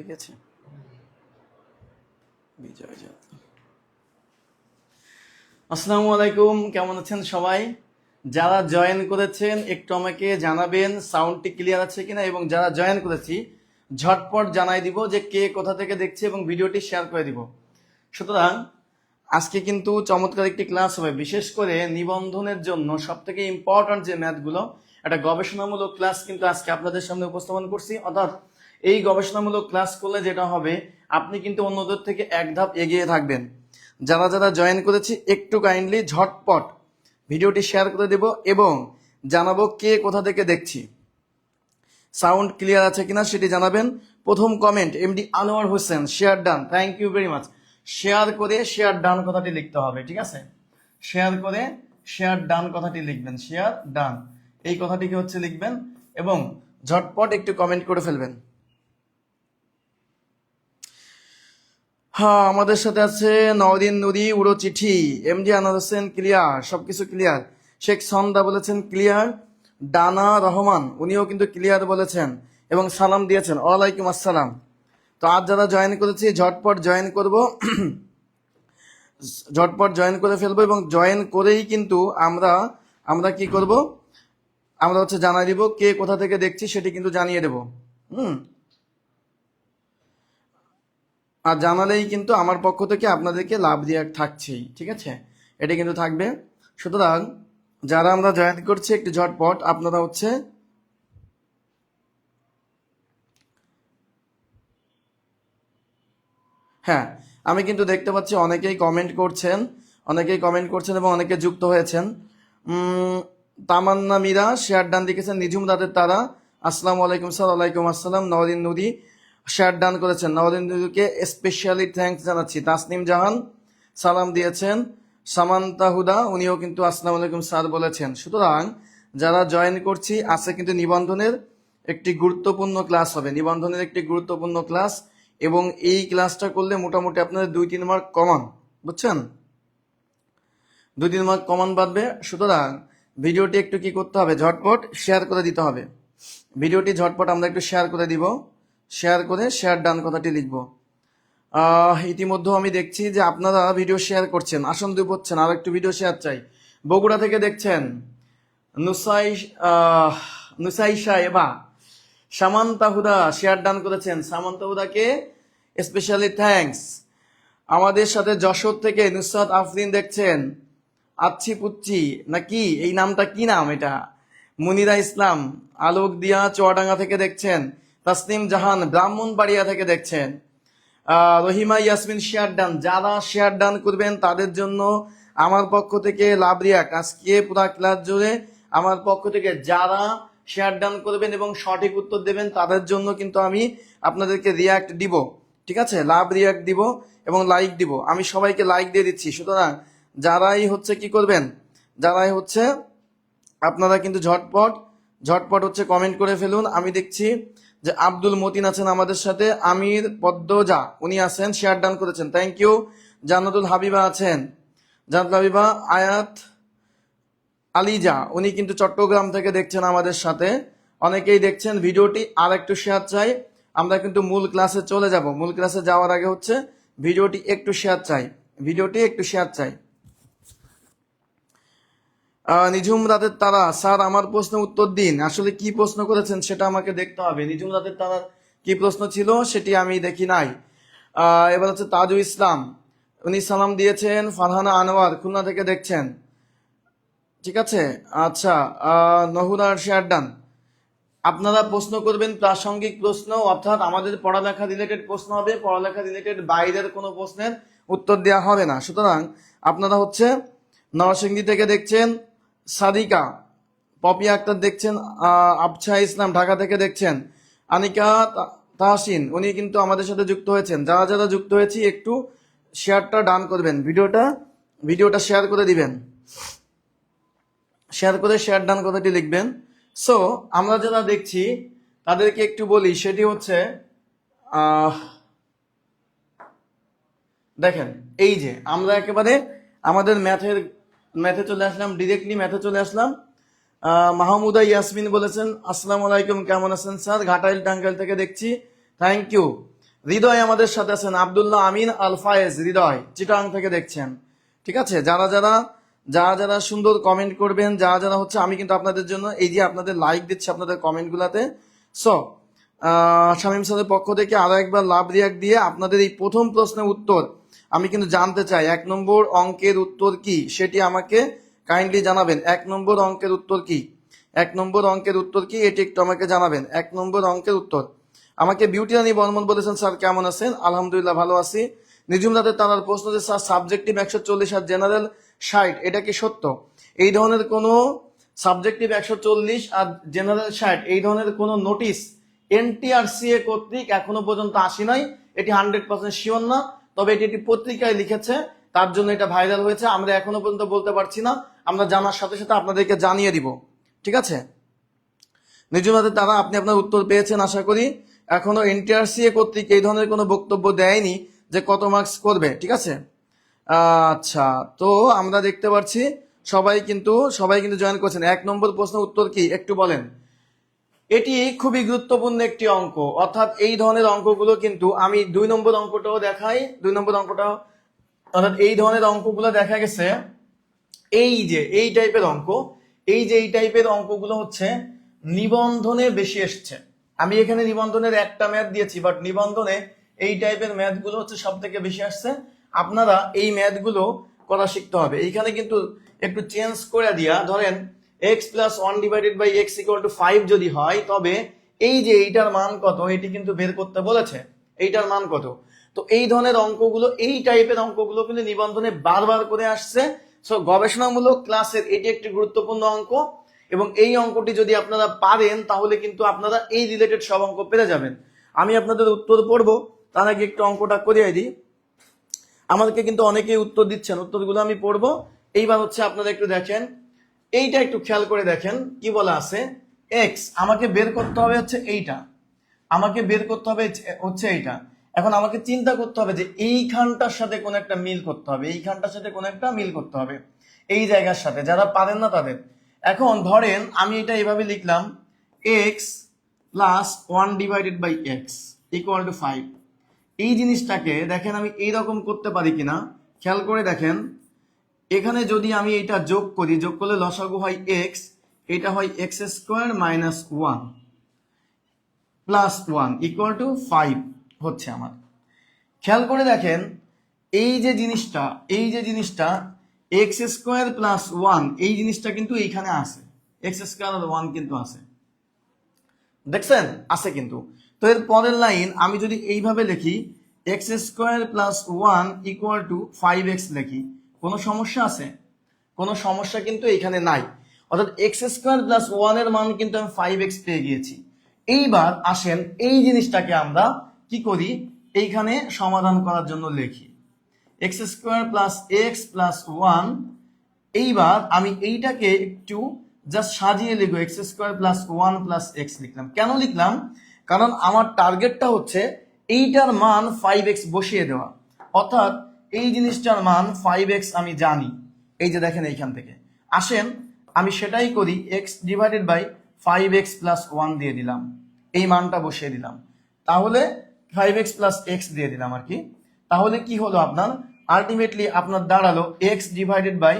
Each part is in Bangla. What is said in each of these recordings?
গেছে বিজয় যাত্রা। আসসালামু আলাইকুম, কেমন আছেন সবাই? যারা জয়েন করেছেন একটু আমাকে জানাবেন সাউন্ডটি ক্লিয়ার আছে কিনা, এবং যারা জয়েন করেছি ঝটপট জানাই দিব যে কে কোথা থেকে দেখছে এবং ভিডিওটি শেয়ার করে দিব। সুতরাং আজকে কিন্তু চমৎকার একটি ক্লাস হবে, বিশেষ করে নিবন্ধনের জন্য সব থেকে ইম্পর্টেন্ট যে ম্যাথগুলো, একটা গবেষণামূলক ক্লাস কিন্তু আজকে আপনাদের সামনে উপস্থাপন করছি। অর্থাৎ এই গবেষণামূলক ক্লাস করলে যেটা হবে, আপনি কিন্তু অন্যদের থেকে এক ধাপ এগিয়ে থাকবেন। যারা যারা জয়েন করেছি একটু কাইন্ডলি ঝটপট ভিডিওটি শেয়ার করে দেব এবং জানাবো কে কোথা থেকে দেখছি। সাউন্ড ক্লিয়ার আছে কিনা সেটি জানাবেন। প্রথম comment MD Anwar Hossain, share done, thank you very much. Share করে শেয়ার ডান কথাটি লিখতে হবে, ঠিক আছে? শেয়ার করে শেয়ার ডান কথাটি লিখবেন, শেয়ার ডান এই কথাটিকে হচ্ছে লিখবেন এবং ঝটপট একটু কমেন্ট করে ফেলবেন। হ্যাঁ, আমাদের সাথে আছে নওদিন নুরি, উড়ো চিঠি, এমডি আনোয়ার হোসেন ক্লিয়ার, সবকিছু ক্লিয়ার। শেখ সন্দা বলেছেন ক্লিয়ার। ডানা রহমান উনিও কিন্তু ক্লিয়ার বলেছেন এবং সালাম দিয়েছেন, ওয়ালাইকুম আসসালাম। তো আজ যারা জয়েন করেছি ঝটপট জয়েন করব, ঝটপট জয়েন করে ফেলবো এবং জয়েন করেই কিন্তু আমরা কি করব, আমরা হচ্ছে জানাই দিব কে কোথা থেকে দেখছি সেটি কিন্তু জানিয়ে দেব। আর জানালেই কিন্তু আমার পক্ষ থেকে আপনাদেরকে লাভ দিয়ে থাকছেই, ঠিক আছে? এটা কিন্তু থাকবে। সুতরাং যারা আমরা জয়েন করছি একটু ঝটপট আপনারা হচ্ছে হ্যাঁ, আমি কিন্তু দেখতে পাচ্ছি অনেকেই কমেন্ট করছেন এবং অনেকে যুক্ত হয়েছেন। তামান্না মীরা শেয়ার ডান লিখেছেন। নিঝুম রাতের তারা, আসসালামু আলাইকুম স্যার। ওয়ালাইকুম আসসালাম। নওদিন নুরি শেয়ার ডান করেছেন, নওদিন নুরিকে স্পেশালি থ্যাঙ্কস জানাচ্ছি। তাসনিম জাহান সালাম দিয়েছেন। সামান্তা হুদা উনিও কিন্তু আসসালামু আলাইকুম স্যার বলেছেন। সুতরাং যারা জয়েন করছি, আজকে কিন্তু নিবন্ধনের একটি গুরুত্বপূর্ণ ক্লাস হবে, নিবন্ধনের একটি গুরুত্বপূর্ণ ক্লাস, এবং এই ক্লাসটা করলে মোটামুটি আপনাদের 2-3 মার্ক কমন, বুঝছেন? 2-3 মার্ক কমন বাঁধবে। সুতরাং ভিডিওটি একটু কি করতে হবে, ঝটপট শেয়ার করে দিতে হবে। ভিডিওটি ঝটপট আমরা একটু শেয়ার করে দিব, শেয়ার করে শেয়ার ডান কথাটি লিখব। ইতিমধ্যে আমি দেখছি যে আপনারা ভিডিও শেয়ার করছেন, আসন্দি হচ্ছেন, আর একটু ভিডিও শেয়ার চাই। বগুড়া থেকে দেখছেন নুসাইশা এবা, সামান্তা হুদা শেয়ার ডান করেছেন, সামান্তা হুদাকে স্পেশালি থ্যাঙ্কস। আমাদের সাথে যশোর থেকে নুসরাত আফরিন দেখছেন, আচ্ছি পুচ্ছি নাকি, এই নামটা কি নাম এটা? মুনিরা ইসলাম আলোক দিয়া চুয়াডাঙ্গা থেকে দেখছেন। তাসনিম জাহান ব্রাহ্মণবাড়িয়া থেকে দেখছেন। Rahima Yasmin share done. যারা শেয়ার ডান করবেন তাদের জন্য আমার পক্ষ থেকে লাভ রিয়াক্ট। আজকে পুরো ক্লাস জুড়ে আমার পক্ষ থেকে যারা শেয়ার ডান করবেন এবং সঠিক উত্তর দেবেন তাদের জন্য কিন্তু আমি আপনাদেরকে রিয়াক্ট দিব, ঠিক আছে? লাভ রিয়াক্ট দিব এবং লাইক দিব। আমি সবাইকে লাইক দিয়ে দিচ্ছি। সুতরাং যারাই হচ্ছে কি করবেন, যারাই হচ্ছে আপনারা কিন্তু ঝটপট হচ্ছে কমেন্ট করে ফেলুন। আমি দেখছি যে আব্দুল মতিন আছেন আমাদের সাথে, আমির পদ্মজা উনি আছেন, শেয়ার ডান করেছেন, থ্যাংক ইউ। জান্নাতুল হাবিবা আছেন, জান্নাতুল হাবিবা। আয়াত আলিজা উনি কিন্তু চট্টগ্রাম থেকে দেখছেন আমাদের সাথে, অনেকেই দেখছেন। ভিডিওটি আর একটু শেয়ার চাই, আমরা কিন্তু মূল ক্লাসে চলে যাব। মূল ক্লাসে যাওয়ার আগে হচ্ছে ভিডিওটি একটু শেয়ার চাই, ভিডিওটি একটু শেয়ার চাই। নিঝুম রাতের তারা স্যার আমার প্রশ্নের উত্তর দিন। আসলে কি প্রশ্ন করেছেন সেটা আমাকে দেখতে হবে। নিঝুম রাতের তারার কি প্রশ্ন ছিল সেটি আমি দেখি নাই। এবার হচ্ছে তাজু ইসলাম উনি সালাম দিয়েছেন। ফারহানা আনোয়ার খুলনা থেকে দেখছেন, ঠিক আছে? আচ্ছা, নহুরার শেয়ার ডান। আপনারা প্রশ্ন করবেন প্রাসঙ্গিক প্রশ্ন, অর্থাৎ আমাদের পড়ালেখা রিলেটেড প্রশ্ন হবে, পড়ালেখা রিলেটেড বাইরের কোনো প্রশ্নের উত্তর দেওয়া হবে না। সুতরাং আপনারা হচ্ছে নরসিংদী থেকে দেখছেন, সাদিকা পপিয়া আক্তার দেখছেন, আবছা ইসলাম ঢাকা থেকে দেখছেন, আনিকা তাহসিন উনি কিন্তু আমাদের সাথে যুক্ত হয়েছেন। যারা যারা যুক্ত হয়েছি একটু শেয়ারটা ডান করবেন, ভিডিওটা শেয়ার করে দিবেন, শেয়ার করে শেয়ার ডান কথাটি লিখবেন। সো আমরা যারা দেখছি তাদেরকে একটু বলি, সেটি হচ্ছে দেখেন, এই যে আমরা একেবারে আমাদের ম্যাথে চলে আসলাম, ডিরেক্টলি ম্যাথে চলে আসলাম। মাহমুদা ইয়াসমিন বলেছেন আসসালামু আলাইকুম, কেমন আছেন স্যার? ঘাটাইল টাঙ্গাইল থেকে দেখছি, থ্যাংক ইউ। হৃদয় আমাদের সাথে আছেন, আব্দুল্লাহ আমিন আল ফায়েজ হৃদয় চিটাং থেকে দেখছেন। ঠিক আছে, যারা যারা যারা যারা সুন্দর কমেন্ট করবেন, যারা যারা হচ্ছে, আমি কিন্তু আপনাদের জন্য এই যে আপনাদের লাইক দিচ্ছি আপনাদের কমেন্টগুলোতে। সো শামীম স্যারের পক্ষ থেকে আরো একবার লাভ রিয়াক্ট দিয়ে আপনাদের এই প্রথম প্রশ্নের উত্তর আমি কিন্তু জানতে চাই। 1 নম্বর অঙ্কের উত্তর কি সেটি আমাকে কাইন্ডলি জানাবেন। 1 নম্বর অঙ্কের উত্তর কি? 1 নম্বর অঙ্কের উত্তর কি এটি একটু আমাকে জানাবেন। 1 নম্বর অঙ্কের উত্তর আমাকে বিউটি রানী বর্মন বলেছেন, স্যার কেমন আছেন? আলহামদুলিল্লাহ ভালো আছি। নিজুম রাতের তার প্রশ্ন যে স্যার সাবজেক্টিভ 140 আর জেনারেল 60, এটা কি সত্য? এই ধরনের কোনো সাবজেক্টিভ 140 আর জেনারেল 60 এই ধরনের কোনো নোটিশ এনটিআরসিএ কর্তৃক এখনো পর্যন্ত আসি নাই। এটি 100% শিওর না, তবে এটি একটি পত্রিকায় লিখেছে, তার জন্য এটা ভাইরাল হয়েছে। আমরা এখনো পর্যন্ত বলতে পারছি না, আমরা জানার সাথে সাথে আপনাদেরকে জানিয়ে দিব। ঠিক আছে, নিজুমাদের তারা আপনি আপনার উত্তর পেয়েছেন আশা করি। এখনো এনটিআরসিএ কর্তৃক এই ধরনের কোনো বক্তব্য দেয়নি যে কত মার্কস করবে। ঠিক আছে, আচ্ছা, তো আমরা দেখতে পাচ্ছি সবাই কিন্তু জয়েন করছেন। 1 নম্বর প্রশ্নের উত্তর কি একটু বলেন। এটি খুবই গুরুত্বপূর্ণ একটি অঙ্ক, অর্থাৎ এই ধরনের অঙ্কগুলো কিন্তু আমি 2 নম্বর অঙ্কটাও দেখাই। 2 নম্বর অঙ্কটাও, অর্থাৎ এই ধরনের অঙ্কগুলো দেখা গেছে এই যে এই টাইপের অঙ্ক, এই টাইপের অঙ্কগুলো হচ্ছে নিবন্ধনে বেশি এসছে। আমি এখানে নিবন্ধনের একটা ম্যাথ দিয়েছি, বাট নিবন্ধনে এই টাইপের ম্যাথগুলো হচ্ছে সব থেকে বেশি আসছে। আপনারা এই ম্যাথগুলো করা শিখতে হবে। এইখানে কিন্তু একটু চেঞ্জ করে দিয়া, ধরেন x plus 1 divided by x equal to 5 যদি হয়, তবে এই যে এইটার মান কত এটি কিন্তু বের করতে বলেছে, এইটার মান কত। তো এই ধরনের অঙ্কগুলো, এই টাইপের অঙ্কগুলো কিন্তু নিবন্ধনে বারবার করে আসছে। সো গবেষণামূলক ক্লাসের এটি একটি গুরুত্বপূর্ণ অঙ্ক, এবং এই অঙ্কটি যদি আপনারা পারেন তাহলে কিন্তু আপনারা এই রিলেটেড সব অঙ্ক পেরে যাবেন। আমি আপনাদের উত্তর পড়বো, তার আগে একটু অঙ্কটা করিয়ে দিই। আমাদেরকে কিন্তু অনেকেই উত্তর দিচ্ছেন, উত্তরগুলো আমি পড়বো। এইবার হচ্ছে আপনারা একটু দেখেন, এইটা একটু খেয়াল করে দেখেন কি বলা আছে। এক্স আমাকে বের করতে হবে হচ্ছে এইটা, আমাকে বের করতে হবে হচ্ছে এইটা। এখন আমাকে চিন্তা করতে হবে যে এইখানটার সাথে কোন একটা মিল করতে হবে, এইখানটার সাথে কোন একটা মিল করতে হবে এই জায়গার সাথে, যারা পারেন না তাদের। এখন ধরেন আমি এটা এইভাবে লিখলাম, X plus 1 divided by X equal to 5। এই জিনিসটাকে দেখেন আমি এইরকম করতে পারি কিনা খেয়াল করে দেখেন। এখানে যদি আমি এটা যোগ করি, যোগ করলে লসাগু হয় এক্স, এটা হয় x square minus 1 plus 1 equal to 5 হচ্ছে আমার। খেয়াল করে দেখেন এই যে জিনিসটা এক্স স্কোয়ার প্লাস 1, এই জিনিসটা কিন্তু এইখানে আছে, এক্স স্কোয়ার আর 1 কিন্তু আছে, দেখছেন আছে কিন্তু। তো এর পরের লাইন আমি যদি এইভাবে লিখি, x square plus 1 equal to 5x লিখি, কোনো সমস্যা আছে? কোনো সমস্যা কিন্তু এখানে নাই। অর্থাৎ এক্স স্কোয়ার প্লাস 1 এর মান কিন্তু আমি 5x পেয়ে গিয়েছি। এইবার আসেন এই জিনিসটাকে আমরা কি করি, এইখানে সমাধান করার জন্য লিখি x square plus x plus 1। এইবার আমি এইটাকে একটু জাস্ট সাজিয়ে লিখবো, x square plus 1 plus x লিখলাম। কেন লিখলাম? কারণ আমার টার্গেটটা হচ্ছে এইটার মান 5x বসিয়ে দেওয়া, অর্থাৎ এই জিনিসটার মান 5x আমি জানি। এই যে দেখেন এইখান থেকে আসেন আমি সেটাই করি, x divided by 5x plus 1 দিয়ে দিলাম, এই মানটা বসিয়ে দিলাম, তাহলে 5x প্লাস এক্স দিয়ে দিলাম আর কি। তাহলে কি হলো আপনার, আলটিমেটলি আপনার দাঁড়ালো x divided by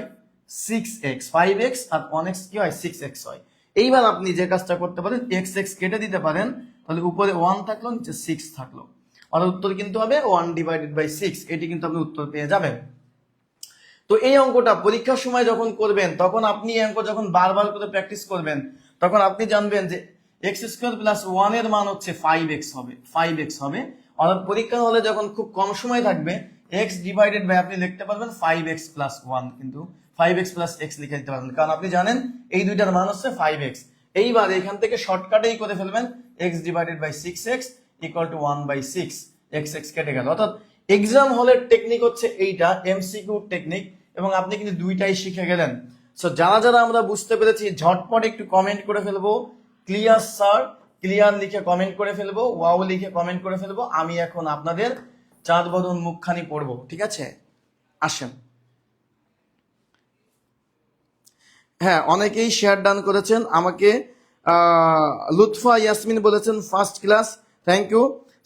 6x, 5x R 1x কি হয় 6x হয়। এইবার আপনি যে কাজটা করতে পারেন, x কেটে দিতে পারেন, তাহলে উপরে 1 থাকলো, নিচে 6 থাকলো, আর উত্তর কিন্তু হবে 1 ডিভাইডেড বাই 6। এটি কিন্তু আপনি উত্তর পেয়ে যাবেন। তো এই অঙ্কটা পরীক্ষার সময় যখন করবেন, তখন আপনি এই অঙ্ক যখন বারবার করে প্র্যাকটিস করবেন, তখন আপনি জানবেন যে এক্স স্কোয়ার প্লাস 1 এর মান হচ্ছে 5x হবে। অর্থাৎ পরীক্ষা হলে যখন খুব কম সময় থাকবে, x ডিভাইডেড বাই আপনি লিখতে পারবেন 5x প্লাস 1, কিন্তু 5x প্লাস x লিখে দিতে পারবেন, কারণ আপনি জানেন এই দুইটার মান হচ্ছে 5x। এইবার এখান থেকে শর্টকাটেই করে ফেলবেন, x divided by 6x equal to 1/6, x কেটে গেল। অর্থাৎ এক্সাম হলের টেকনিক হচ্ছে এইটা, এমসিকিউ টেকনিক, এবং আপনি কিন্তু দুইটাই শিখে গেলেন। সো যারা যারা আমরা বুঝতে পেরেছি ঝটপট একটু কমেন্ট করে ফেলবো, ক্লিয়ার স্যার, ক্লিয়ার লিখে কমেন্ট করে ফেলবো, ওয়াও লিখে কমেন্ট করে ফেলবো। আমি এখন আপনাদের চাঁদ বদন মুখখানি পড়বো, ঠিক আছে? আসেন হ্যাঁ, অনেকেই শেয়ার ডান করেছেন আমাকে। লুৎফা ইয়াসমিন বলেছেন first class, thank you.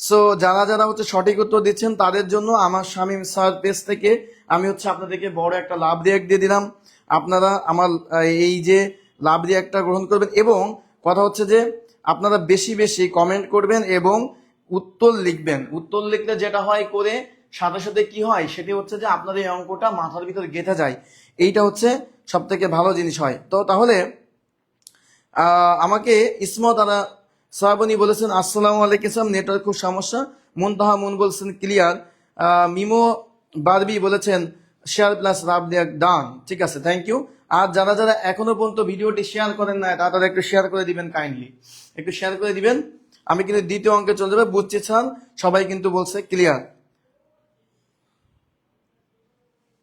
So যারা যারা হচ্ছে সঠিক উত্তর দিচ্ছেন তাদের জন্য আমার শামীম স্যার পেজ থেকে আমি হচ্ছে আপনাদেরকে বড় একটা লাভ রিয়াক্ট দিয়ে দিলাম। আপনারা আমার এই যে লাভ রিয়াক্টটা গ্রহণ করবেন, এবং কথা হচ্ছে যে আপনারা বেশি বেশি কমেন্ট করবেন এবং উত্তর লিখবেন। উত্তর লিখলে যেটা হয় করে সাথে সাথে কি হয় সেটি হচ্ছে যে আপনার এই অঙ্কটা মাথার ভিতর গেঁথে যায়, এইটা হচ্ছে সব থেকে ভালো জিনিস হয়। তো তাহলে আমাকে ইসমত আলা সাহাবনী বলেছেন আসসালামু আলাইকুম, নেটওয়ার্ক খুব সমস্যা। মুনতাহা মুন বলছেন ক্লিয়ার। মিমো বারবি বলেছেন শেয়ার প্লাস লাভ ডান, ঠিক আছে, থ্যাংক ইউ। আর যারা যারা এখনো পর্যন্ত ভিডিওটি শেয়ার করেন না তারা একটু শেয়ার করে দিবেন, কাইন্ডলি একটু শেয়ার করে দিবেন। আমি কিন্তু দ্বিতীয় অঙ্কে চলে যাবে, বুঝছি স্যার, সবাই কিন্তু বলছে ক্লিয়ার।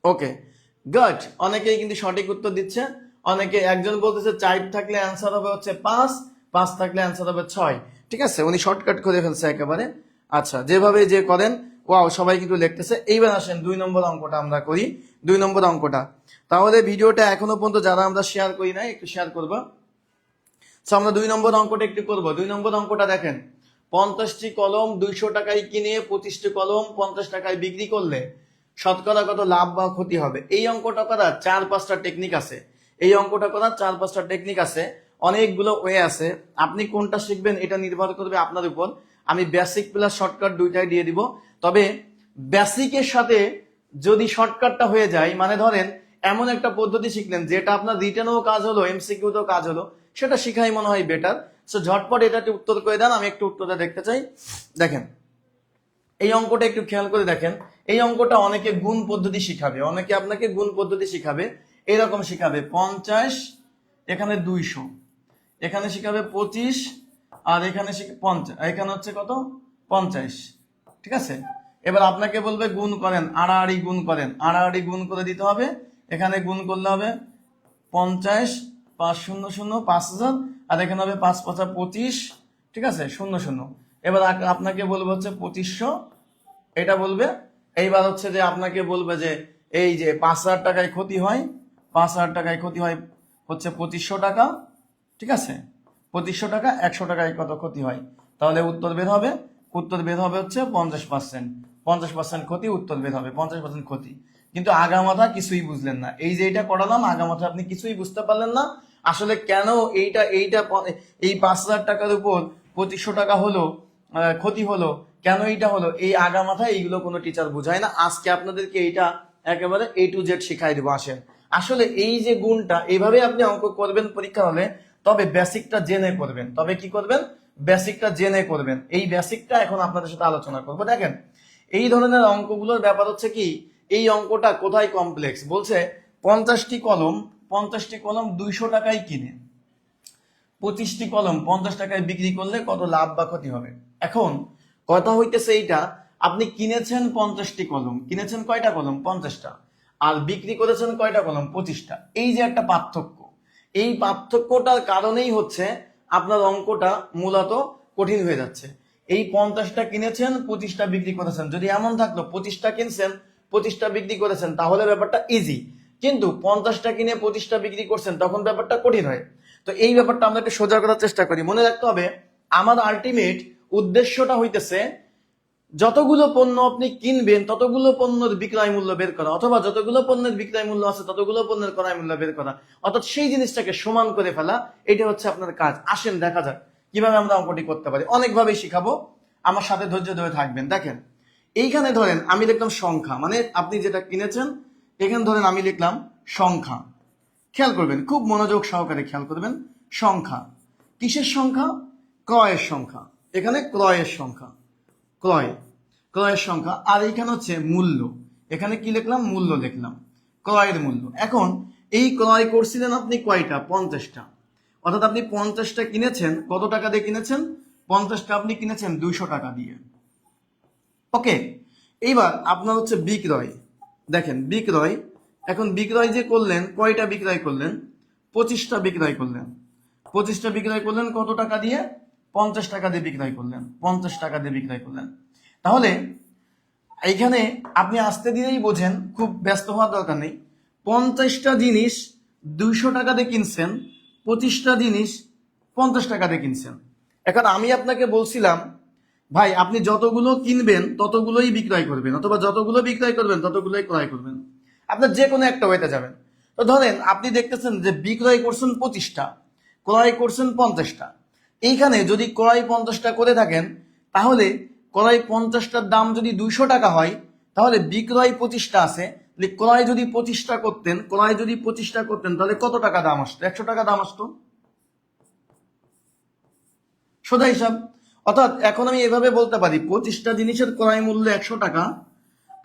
ওকে, গুড। অনেকেই কিন্তু সঠিক উত্তর দিচ্ছে। অনেকে, একজন বলতেছে 4 থাকলে অ্যান্সার হবে হচ্ছে 5, 5 থাকলে অ্যান্সার হবে 6। ঠিক আছে, উনি শর্টকাট করে ফেলছে একেবারে। আচ্ছা, যেভাবে যে করেন, ওয়াও, সবাই কিন্তু লিখতেছে। এইবার আসেন 2 নম্বর অঙ্কটা আমরা করি। 2 নম্বর অঙ্কটা, তাহলে ভিডিওটা এখনো পর্যন্ত যারা আমরা শেয়ার করি না একটু শেয়ার করবো। সো আমরা 2 নম্বর অঙ্কটা একটু করবো। 2 নম্বর অঙ্কটা দেখেন, 50টি কলম 200 টাকায় কিনে 25টি কলম 50 টাকায় বিক্রি করলে শতকরা কত লাভ বা ক্ষতি হবে। এই অঙ্কটা করার 4-5টা টেকনিক আছে। এই অঙ্কটা করার 4-5টা টেকনিক আছে, অনেকগুলো ওয়ে আছে। আপনি কোনটা শিখবেন এটা নির্ভর করবে আপনার উপর। আমি বেসিক প্লাস শর্টকাট দুইটাই দিয়ে দিব। তবে বেসিকের সাথে যদি শর্টকাটটা হয়ে যায়, মানে ধরেন এমন একটা পদ্ধতি শিখলেন যেটা আপনার রিটেনও কাজ হলো, এমসিকিউতেও কাজ হলো, সেটা শিখাই মনে হয় বেটার। সো ঝটপট এটাতে উত্তর করে দেন, আমি একটু উত্তরটা দেখতে চাই। দেখেন এই অঙ্কটা একটু খেয়াল করে দেখেন। এই অঙ্কটা অনেকে গুণ পদ্ধতি শিখাবে, অনেকে আপনাকে গুণ পদ্ধতি শিখাবে, এরকম শিখাবে 50, এখানে 200, এখানে শিখাবে 25, আর এখানে 50, এখানে হচ্ছে কত 50। ঠিক আছে, এবার আপনাকে বলবে গুণ করেন, আড়াআড়ি গুণ করেন, আড়াআড়ি গুণ করে দিতে হবে। এখানে গুণ করলে হবে 50, 5 0 0 5000, আর এখানে হবে 5 5 25, ঠিক আছে, 0 0। এবার আপনাকে বলবে হচ্ছে 2500, এটা বলবে। এইবার হচ্ছে যে আপনাকে বলবে যে এই যে 5000 টাকায় ক্ষতি হয়, 5000 টাকায় ক্ষতি হয় হচ্ছে 2500 টাকা, ঠিক আছে, 2500 টাকা, 100 টাকায় কত ক্ষতি হয়, তাহলে উত্তর বের হবে। উত্তর বের হবে হচ্ছে 50%। 50% ক্ষতি, উত্তর বের হবে 50% ক্ষতি। কিন্তু আগামাথা কিছুই বুঝলেন না। এই যে এটা করালাম, আগামাথা আপনি কিছুই বুঝতে পারলেন না আসলে কেন এইটা এইটা এই 5000 টাকার উপর 2500 টাকা হলো ক্ষতি হলো, কেন এইটা হলো, এই আগামাথা এইগুলো কোনো টিচার বোঝায় না। আজকে আপনাদেরকে এইটা একেবারে A to Z শিখাই দেবো। আসেন, আসলে এই যে গুণটা এইভাবে আপনি অঙ্ক করবেন পরীক্ষা হলে, তবে বেসিকটা জেনে করবেন। তবে কি করবেন, বেসিকটা জেনে করবেন। এই বেসিকটা এখন আপনাদের সাথে আলোচনা করবো। দেখেন এই ধরনের অঙ্কগুলোর ব্যাপার হচ্ছে কি, এই অঙ্কটা কোথায় কমপ্লেক্স। বলছে 50টি কলম 200 টাকায় কিনে 25টি কলম 50 টাকায় বিক্রি করলে কত লাভ বা ক্ষতি হবে। এখন কথা হইতেছে এইটা, আপনি কিনেছেন 50টি কলম, কিনেছেন কয়টা কলম 50টা, আর বিক্রি করেছেন কয়টা কলম 25টা। এই যে একটা পার্থক্য, এই পার্থক্যটার কারণেই হচ্ছে আপনার অঙ্কটা মূলত কঠিন হয়ে যাচ্ছে। এই 50টা কিনেছেন 25টা বিক্রি করেছেন, যদি এমন থাকলো 25টা কিনছেন 25টা বিক্রি করেছেন তাহলে ব্যাপারটা ইজি, কিন্তু 50টা কিনে 25টা বিক্রি করছেন তখন ব্যাপারটা কঠিন হয়। তো এই ব্যাপারটা আমরা একটু সোজা করার চেষ্টা করি। মনে রাখতে হবে আমার আলটিমেট উদ্দেশ্যটা হইতেছে যতগুলো পণ্য আপনি কিনবেন ততগুলো পণ্যের বিক্রয় মূল্য বের করা, অথবা যতগুলো পণ্যের বিক্রয় মূল্য আছে ততগুলো পণ্যের ক্রয় মূল্য বের করা, অর্থাৎ সেই জিনিসটাকে সমান করে ফেলা। এটা হচ্ছে আপনার কাজ। আসেন দেখা যাক কিভাবে আমরা অঙ্কটি করতে পারি। অনেকভাবেই শিখাবো, আমার সাথে ধৈর্য ধরে থাকবেন। দেখেন এইখানে ধরেন আমি লিখলাম সংখ্যা, মানে আপনি যেটা কিনেছেন, এখানে ধরেন আমি লিখলাম সংখ্যা। খেয়াল করবেন, খুব মনোযোগ সহকারে খেয়াল করবেন। সংখ্যা কিসের সংখ্যা, ক্রয়ের সংখ্যা। এখানে ক্রয়ের সংখ্যা, ক্রয়, ক্রয়ের সংখ্যা। আর এইখানে হচ্ছে মূল্য, এখানে কি লিখলাম, মূল্য লিখলাম, ক্রয়ের মূল্য। এখন এই ক্রয় করছিলেন আপনি কয়টা, 50টা, অর্থাৎ আপনি 50টা কিনেছেন কত টাকা দিয়ে কিনেছেন, 50টা আপনি কিনেছেন 200 টাকা দিয়ে। ওকে, এইবার আপনার হচ্ছে বিক্রয়। দেখেন বিক্রয়, এখন বিক্রয় যে করলেন, কয়টা বিক্রয় করলেন, 25টা বিক্রয় করলেন। 25টা বিক্রয় করলেন কত টাকা দিয়ে, 50 টাকা দিয়ে বিক্রয় করলেন, 50 টাকা দিয়ে বিক্রয় করলেন। তাহলে এইখানে আপনি আস্তে দিলেই বোঝেন, খুব ব্যস্ত হওয়ার দরকার নেই। 50টা জিনিস 200 টাকা দিয়ে কিনছেন, 25টা জিনিস 50 টাকা দিয়ে কিনছেন। এখন আমি আপনাকে বলছিলাম ভাই আপনি যতগুলো কিনবেন ততগুলোই বিক্রয় করবেন, অথবা যতগুলো বিক্রয় করবেন ততগুলোই ক্রয় করবেন, আপনার যে কোনো একটা ওয়েতে যাবেন। তো ধরেন আপনি দেখতেছেন যে বিক্রয় করছেন 25টা, ক্রয় করছেন 50টা। এইখানে যদি ক্রয় 50টা করে থাকেন, তাহলে ক্রয় 50টার দাম যদি 200 টাকা হয়, তাহলে বিক্রয় 25টা আছে, ক্রয় যদি 25টা করতেন, তাহলে কত টাকা দাম আসতো? 100 টাকা দাম আসতো, সোজা হিসাব। অর্থাৎ এখন আমি এভাবে বলতে পারি 25টা জিনিসের ক্রয় মূল্য 100 টাকা,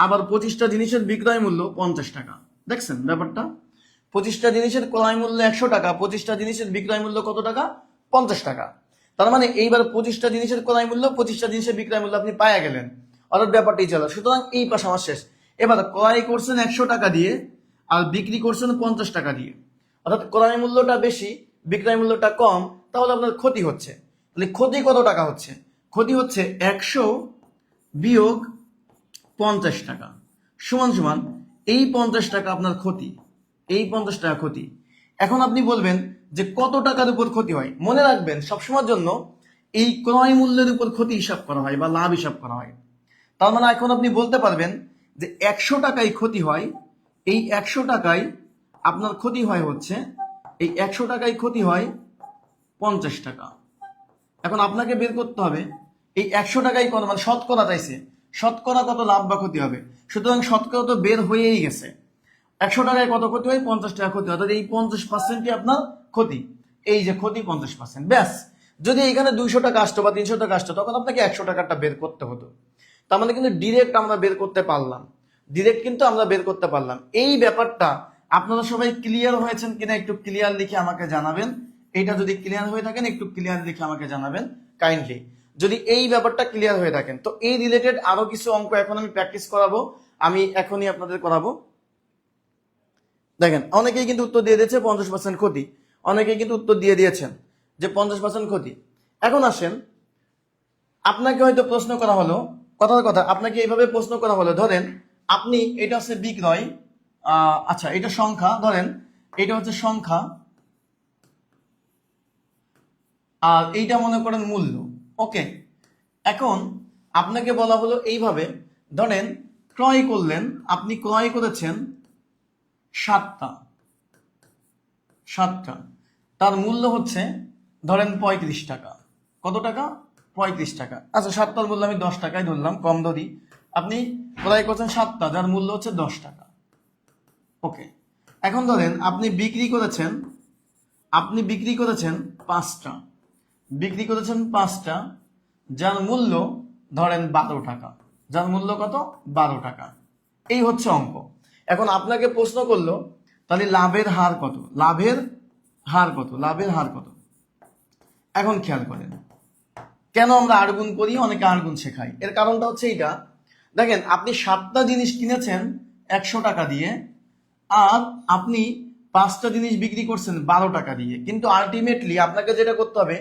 আবার 25টা জিনিসের বিক্রয় মূল্য 50 টাকা। দেখছেন ব্যাপারটা? 25টা জিনিসের ক্রয় মূল্য 100 টাকা, 25টা জিনিসের বিক্রয় মূল্য কত টাকা? 50 টাকা। তার মানে এইবার 25টা জিনিসের ক্রয় মূল্য, 25টা জিনিসের বিক্রয় মূল্য আপনি পাইয়া গেলেন, অর্থাৎ ব্যাপারটাই চলো। সুতরাং এই পাশ আমার শেষ। এবার ক্রয় করছেন 100 টাকা দিয়ে আর বিক্রি করছেন 50 টাকা দিয়ে, অর্থাৎ ক্রয় মূল্যটা বেশি, বিক্রয় মূল্যটা কম, তাহলে আপনার ক্ষতি হচ্ছে। তাহলে ক্ষতি কত টাকা হচ্ছে? ক্ষতি হচ্ছে 100 বিয়োগ 50 টাকা সমান সমান এই 50 টাকা আপনার ক্ষতি, এই 50 টাকা ক্ষতি। এখন আপনি বলবেন যে কত টাকার উপর ক্ষতি হয়? মনে রাখবেন সবসময়ের জন্য এই ক্রয় মূল্যের উপর ক্ষতি হিসাব করা হয় বা লাভ হিসাব করা হয়। তার মানে এখন আপনি বলতে পারবেন যে 100 টাকায় ক্ষতি হয়, এই 100 টাকায় আপনার ক্ষতি হয় হচ্ছে, এই 100 টাকায় ক্ষতি হয় 50 টাকা। এখন আপনাকে বের করতে হবে এই 100 টাকায় কত, মানে শতকরা চাইছে, শতকরা কত লাভ বা ক্ষতি হবে। সুতরাং শতকরা তো বের হয়েই গেছে, 100 টাকায় কত ক্ষতি হয়? 50 টাকা ক্ষতি, অর্থাৎ এই 50%ই আপনার ক্ষতি। এই যে ক্ষতি 50%, ব্যাস। যদি এখানে 200 টাকা আসতো বা 300 টাকা আসতো, তখন আপনাকে 100 টাকাটা বের করতে হতো। তার মানে কিন্তু ডিরেক্ট আমরা বের করতে পারলাম, ডিরেক্ট কিন্তু আমরা বের করতে পারলাম। এই ব্যাপারটা আপনারা সবাই ক্লিয়ার হয়েছেন কিনা একটু ক্লিয়ার লিখে আমাকে জানাবেন। এইটা যদি ক্লিয়ার হয়ে থাকেন একটু ক্লিয়ার লিখে আমাকে জানাবেন কাইন্ডলি, যদি এই ব্যাপারটা ক্লিয়ার হয়ে থাকেন। তো এই রিলেটেড আরো কিছু অঙ্ক এখন আমি প্র্যাকটিস করাবো, আমি এখনই আপনাদের করাবো। দেখেন অনেকেই কিন্তু উত্তর দিয়ে দিয়েছে 50% ক্ষতি, অনেকেই কিন্তু উত্তর দিয়ে দিয়েছেন যে 50% ক্ষতি। এখন আসেন, আপনাকে হয়তো প্রশ্ন করা হলো, কথার কথা আপনাকে এইভাবে প্রশ্ন করা হলো, ধরেন আপনি, এটা হচ্ছে বিক্রয়, আচ্ছা এটা সংখ্যা, ধরেন এটা হচ্ছে সংখ্যা আর এইটা মনে করেন মূল্য। ওকে, এখন আপনাকে বলা হলো এইভাবে, ধরেন ক্রয় করলেন, আপনি ক্রয় করেছেন 7টা, তার মূল্য হচ্ছে ধরেন 35 টাকা। কত টাকা? 35 টাকা। আচ্ছা 7টার মূল্য আমি 10 টাকায় ধরলাম, কম ধরি। আপনি ক্রয় করছেন 7টা, যার মূল্য হচ্ছে 10 টাকা। ওকে, এখন ধরেন আপনি বিক্রি করেছেন 5টা, যার মূল্য ধরেন 12 টাকা, যার মূল্য কত? 12 টাকা। এই হচ্ছে অঙ্ক। এখন আপনাকে প্রশ্ন করলো তাহলে লাভের হার কত, লাভের হার কত? এখন খেয়াল করেন কেন আমরা আড়গুণ করি, অনেকে আড়গুণ শেখাই, এর কারণটা হচ্ছে এইটা। দেখেন আপনি 7টা জিনিস কিনেছেন 100 টাকা দিয়ে, আর আপনি 5টা জিনিস বিক্রি করছেন 12 টাকা দিয়ে, কিন্তু আলটিমেটলি আপনাকে যেটা করতে হবে,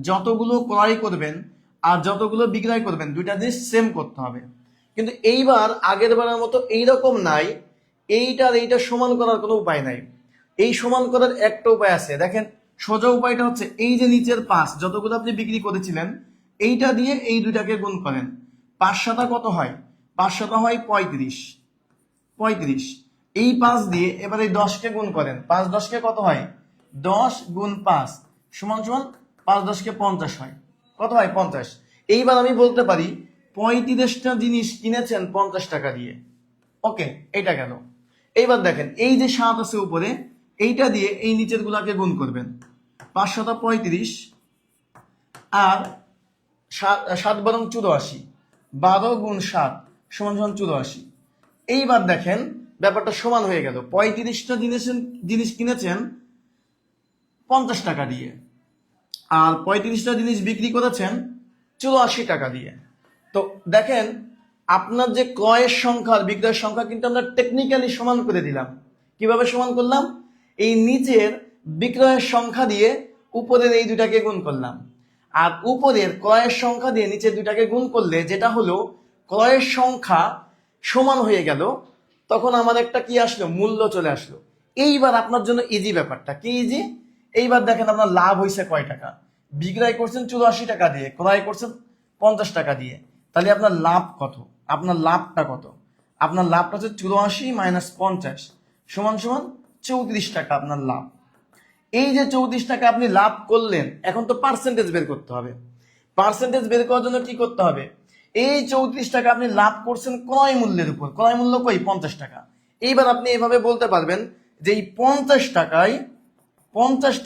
যতগুলো ক্রয় করবেন আর যতগুলো বিক্রয় করবেন দুইটা জিনিস সেম করতে হবে। কিন্তু এইবার আগের বারের মতো এইরকম নাই, এইটা সমান করার কোনো উপায় নাই। এই সমান করার একটা উপায় আছে, দেখেন সোজা উপায়টা হচ্ছে এই যে নিচের 5 যতগুলো আপনি বিক্রি করেছিলেন, এইটা দিয়ে এই দুইটাকে গুণ করেন। 5 সাতা কত হয়? 5 সাতা হয় 35। এই 5 দিয়ে এবার এই 10কে গুণ করেন, 5 10কে কত হয়? 10 গুণ 5 সমান সমান 5 10কে 50 হয়। কত হয়? 50। এইবার আমি বলতে পারি 35টা জিনিস কিনেছেন 50 টাকা দিয়ে। ওকে, এইটা গেল। এইবার দেখেন এই যে 7 আছে উপরে, এইটা দিয়ে এই নিচের গুলাকে গুণ করবেন। 5 7 35 আর 7 12 84, 12 গুণ 7 সমান সমান 84। এইবার দেখেন ব্যাপারটা সমান হয়ে গেল, 35টা জিনিস কিনেছেন 50 টাকা দিয়ে, আর 35টা জিনিস বিক্রি করেছেন 84 টাকা দিয়ে। তো দেখেন আপনার যে ক্রয়ের সংখ্যা আর বিক্রয়ের সংখ্যা কিন্তু আমরা টেকনিক্যালি সমান করে দিলাম। কিভাবে সমান করলাম? এই নিচের বিক্রয়ের সংখ্যা দিয়ে উপরের এই দুটাকে গুণ করলাম, আর উপরের ক্রয়ের সংখ্যা দিয়ে নিচের দুটাকে গুণ করলে যেটা হলো ক্রয়ের সংখ্যা সমান হয়ে গেল, তখন আমার একটা কি আসলো? মূল্য চলে আসলো। এইবার আপনার জন্য ইজি ব্যাপারটা কি ইজি, এইবার দেখেন আপনার লাভ হয়েছে কয় টাকা, বিক্রয় করছেন 84 টাকা দিয়ে, ক্রয় করছেন 50 টাকা দিয়ে, তাহলে আপনার লাভ কত, আপনার লাভটা কত, আপনার লাভটা হচ্ছে 84 মাইনাস 50 সমান সমান 34 টাকা আপনার লাভ। এই যে 34 টাকা আপনি লাভ করলেন, এখন তো পার্সেন্টেজ বের করতে হবে। পার্সেন্টেজ বের করার জন্য কি করতে হবে, এই 34 টাকা আপনি লাভ করছেন ক্রয় মূল্যের উপর, ক্রয় মূল্য কই 50 টাকা। এইবার আপনি এভাবে বলতে পারবেন যে এই 50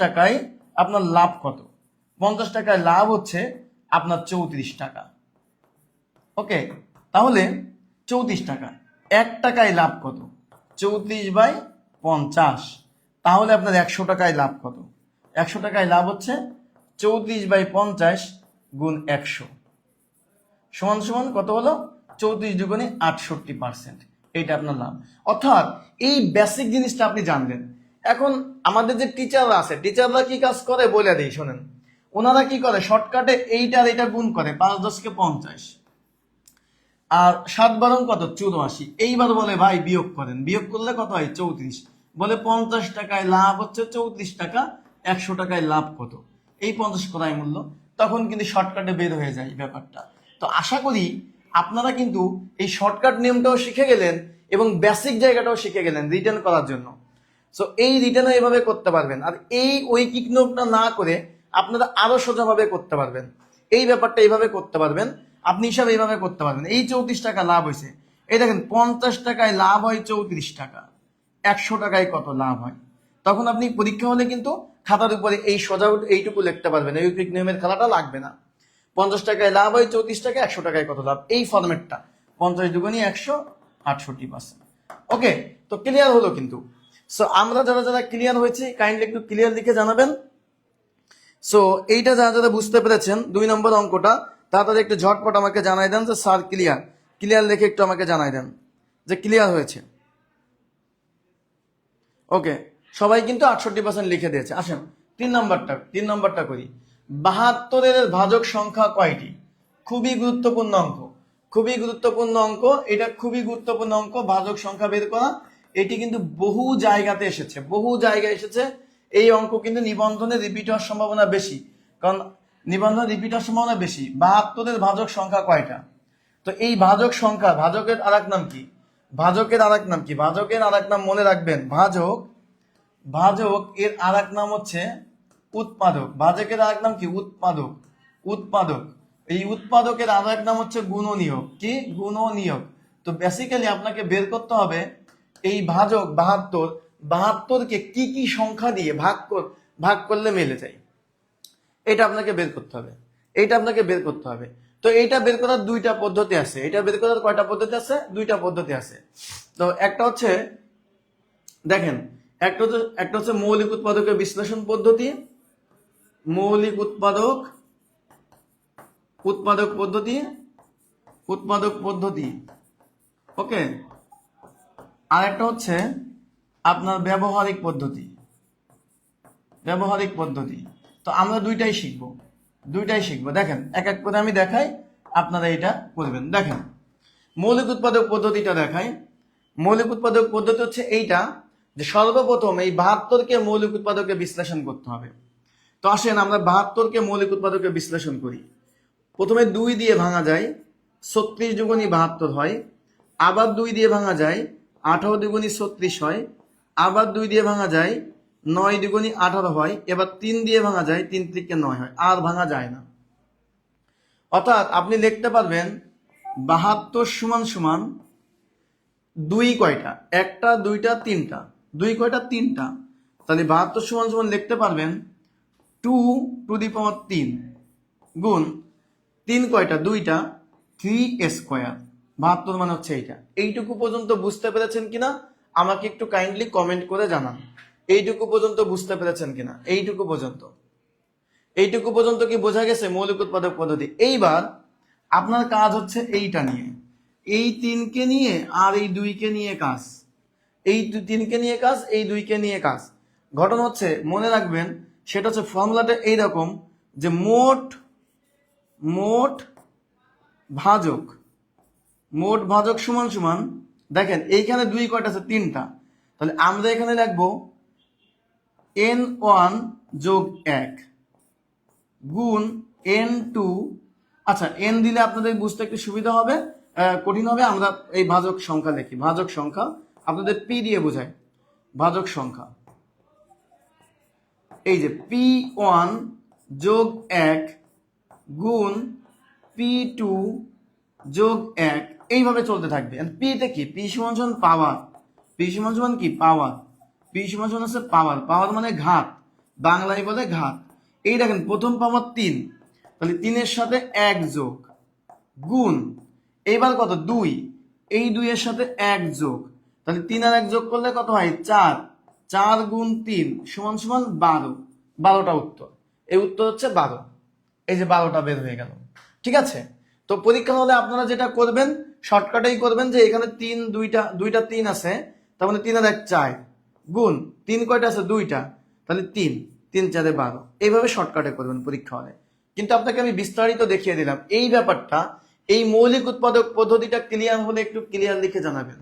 টাকায় আপনার লাভ কত, 50 টাকায় লাভ হচ্ছে আপনার 34 টাকা। ওকে, তাহলে 34 টাকা, 1 টাকায় লাভ কত, 34/50, তাহলে আপনার 100 টাকায় লাভ কত, 100 টাকায় লাভ হচ্ছে 34/50 গুণ 100 সমান সমান কত হলো, 34 দুগুণে 68%, এইটা আপনার লাভ। অর্থাৎ এই বেসিক জিনিসটা আপনি জানলেন। এখন আমাদের যে টিচাররা আছে, টিচাররা কি কাজ করে বলে দেই শোনেন, ওনারা কি করে শর্টকাটে এইটা আর এটা গুণ করে 5 10 কে 50 আর 7 বারং কত 84, এইবার বলে ভাই বিয়োগ করেন, বিয়োগ করলে কত হয় 34, বলে 50 টাকায় লাভ হচ্ছে 34 টাকা, 100 টাকায় লাভ কত, এই 50 ক্রয় মূল্য, তখন কিন্তু শর্টকাটে বের হয়ে যায় ব্যাপারটা। তো আশা করি আপনারা কিন্তু এই শর্টকাট নিয়মটাও শিখে গেলেন এবং বেসিক জায়গাটাও শিখে গেলেন রিটার্ন করার জন্য। সো এই রিটার্নও এইভাবে করতে পারবেন, আর এই ঐকিক নিয়মটা না করে আপনারা আরো সোজাভাবে করতে পারবেন, এই ব্যাপারটা এইভাবে করতে পারবেন, আপনি হিসাবে এইভাবে করতে পারবেন। এই 34 টাকা লাভ হয়েছে, এই দেখেন 50 টাকায় লাভ হয় 34 টাকা, 100 টাকায় কত লাভ হয়, তখন আপনি পরীক্ষা হলে কিন্তু খাতার উপরে এই সোজা এইটুকু লিখতে পারবেন, এই ঐকিক নিয়মের খেলাটা লাগবে না। 50 টাকায় লাভ হয় 34 টাকা, 100 টাকায় কত লাভ, এই ফরম্যাটটা 50 দুগুণী 100, 68%। ওকে, তো ক্লিয়ার হলো কিন্তু। সো আমরা যারা যারা ক্লিয়ার হয়েছে কাইন্ডলি একটু ক্লিয়ার লিখে জানাবেন। সো এইটা যারা যারা বুঝতে পেরেছেন 2 নম্বর অঙ্কটা, তাড়াতাড়ি একটু ঝটপট আমাকে জানাই দেন যে স্যার ক্লিয়ার, ক্লিয়ার লিখে একটু আমাকে জানাই দেন যে ক্লিয়ার হয়েছে। ওকে, সবাই কিন্তু 68% লিখে দিয়েছে। আসেন 3 নম্বরটা করি। 72-এর ভাজক সংখ্যা কয়টি? খুবই গুরুত্বপূর্ণ অঙ্ক, খুবই গুরুত্বপূর্ণ অঙ্ক, এটা খুবই গুরুত্বপূর্ণ অঙ্ক, ভাজক সংখ্যা বের করা। এটি কিন্তু বহু জায়গাতে এসেছে, বহু জায়গায় এসেছে। এই অঙ্ক কিন্তু নিবন্ধনে রিপিট হওয়ার সম্ভাবনা বেশি, কারণ নিবন্ধন রিপিট হওয়ার সম্ভাবনা বেশি। 72-এর ভাজক সংখ্যা কয়টা? তো এই ভাজক সংখ্যা, ভাজকের আরেক নাম কি, ভাজকের আরেক নাম কি, ভাজকের আরেক নাম মনে রাখবেন, ভাজক, ভাজক এর আরেক নাম হচ্ছে উৎপাদক, ভাজকের আরেক নাম কি উৎপাদক, উৎপাদক। এই উৎপাদকের আরেক নাম হচ্ছে গুণনীয়ক, কি গুণনীয়ক। তো বেসিক্যালি আপনাকে বের করতে হবে এই ভাজক 72, 72কে কি কি সংখ্যা দিয়ে ভাগ করলে মিলে যায়, এটা আপনাকে বের করতে হবে, এইটা আপনাকে বের করতে হবে। তো এইটা বের করার 2টা পদ্ধতি আছে, এটা বের করার কয়টা পদ্ধতি আছে? 2টা পদ্ধতি আছে। তো একটা হচ্ছে দেখেন, একটা হচ্ছে মৌলিক উৎপাদকের বিশ্লেষণ পদ্ধতি, মৌলিক উৎপাদক পদ্ধতি, উৎপাদক পদ্ধতি। ওকে, আর একটা হচ্ছে আপনার ব্যবহারিক পদ্ধতি, ব্যবহারিক পদ্ধতি। তো আমরা দুইটাই শিখবো। দেখেন এক এক করে আমি দেখাই, আপনারা এটা করবেন। দেখেন মৌলিক উৎপাদক পদ্ধতিটা দেখাই। মৌলিক উৎপাদক পদ্ধতি হচ্ছে এইটা যে সর্বপ্রথম এই 72কে মৌলিক উৎপাদকে বিশ্লেষণ করতে হবে। তো আসেন আমরা 72কে মৌলিক উৎপাদকে বিশ্লেষণ করি। প্রথমে 2 দিয়ে ভাঙা যায়, 36 দুগুণী 72 হয়, আবার 2 দিয়ে ভাঙা যায়, 18 দুগুণী 36 হয়, আবার 2 দিয়ে ভাঙা যায়, 9 দুগুণী 18 হয়, এবার 3 দিয়ে ভাঙা যায়, 3 থেকে 9 হয়, আর ভাঙা যায় না। অর্থাৎ আপনি লিখতে পারবেন 72 সমান সমান 2 কয়টা, 1টা 2টা 3টা, 2 কয়টা 3টা, তাহলে 72 সমান সমান লিখতে পারবেন 2 টু দি পাওয়ার 3 গুণ 3 কয়টা 2টা, 3 স্কোয়ার। 72 মানে হচ্ছে এইটা। এইটুকু পর্যন্ত বুঝতে পেরেছেন কিনা আমাকে একটু কাইন্ডলি কমেন্ট করে জানান। এইটুকু পর্যন্ত বুঝতে পেরেছেন কিনা, এইটুকু পর্যন্ত কি বোঝা গেছে মৌলিক উৎপাদক পদ্ধতি? এইবার আপনার কাজ হচ্ছে এইটা নিয়ে, এই 3কে নিয়ে আর এই 2কে নিয়ে কাজ, এই 3কে নিয়ে কাজ, এই 2কে নিয়ে কাজ। ঘটনা হচ্ছে মনে রাখবেন, সেটা হচ্ছে ফর্মুলাটা এইরকম যে মোট ভাজক সমান সমান, দেখেন এইখানে 2 কয়টা আছে 3টা, তাহলে আমরা এখানে লিখবো n1 যোগ 1 গুণ n2, আচ্ছা n দিলে আপনাদের বুঝতে একটু সুবিধা হবে, কঠিন হবে। আমরা এই ভাজক সংখ্যা লিখি, ভাজক সংখ্যা আপনাদের p দিয়ে বোঝায়, ভাজক সংখ্যা এই যে p1 যোগ 1 গুণ p2 যোগ 1, এইভাবে চলতে থাকবে। p তে কি, p সমান পাওয়ার, p সমান কি পাওয়ার, p সমান হচ্ছে পাওয়ার, পাওয়ার মানে ঘাত, বাংলায় বলে ঘাত। এই দেখেন প্রথম পাওয়ার 3, তাহলে 3 এর সাথে 1 যোগ গুণ এইবার কত 2, এই 2 এর সাথে 1 যোগ, তাহলে 3 আর 1 যোগ করলে কত হয় 4, 4 গুণ 3 সমান 12, 12টা উত্তর। এই উত্তর হচ্ছে 12, এই যে 12টা বের হয়ে গেল। ঠিক আছে, তো পরীক্ষা হলে আপনারা যেটা করবেন শর্টকাটেই করবেন, যে এখানে 3 দুইটা 3 আছে, তার মানে 3 আর 1 4 গুণ 3 কয়টা আছে 2টা, তাহলে 3 3 4 12, এইভাবে শর্টকাটে করবেন পরীক্ষা হলে। কিন্তু আপনাকে আমি বিস্তারিত দেখিয়ে দিলাম এই ব্যাপারটা। এই মৌলিক উৎপাদক পদ্ধতিটা ক্লিয়ার হলে একটু ক্লিয়ার লিখে জানাবেন,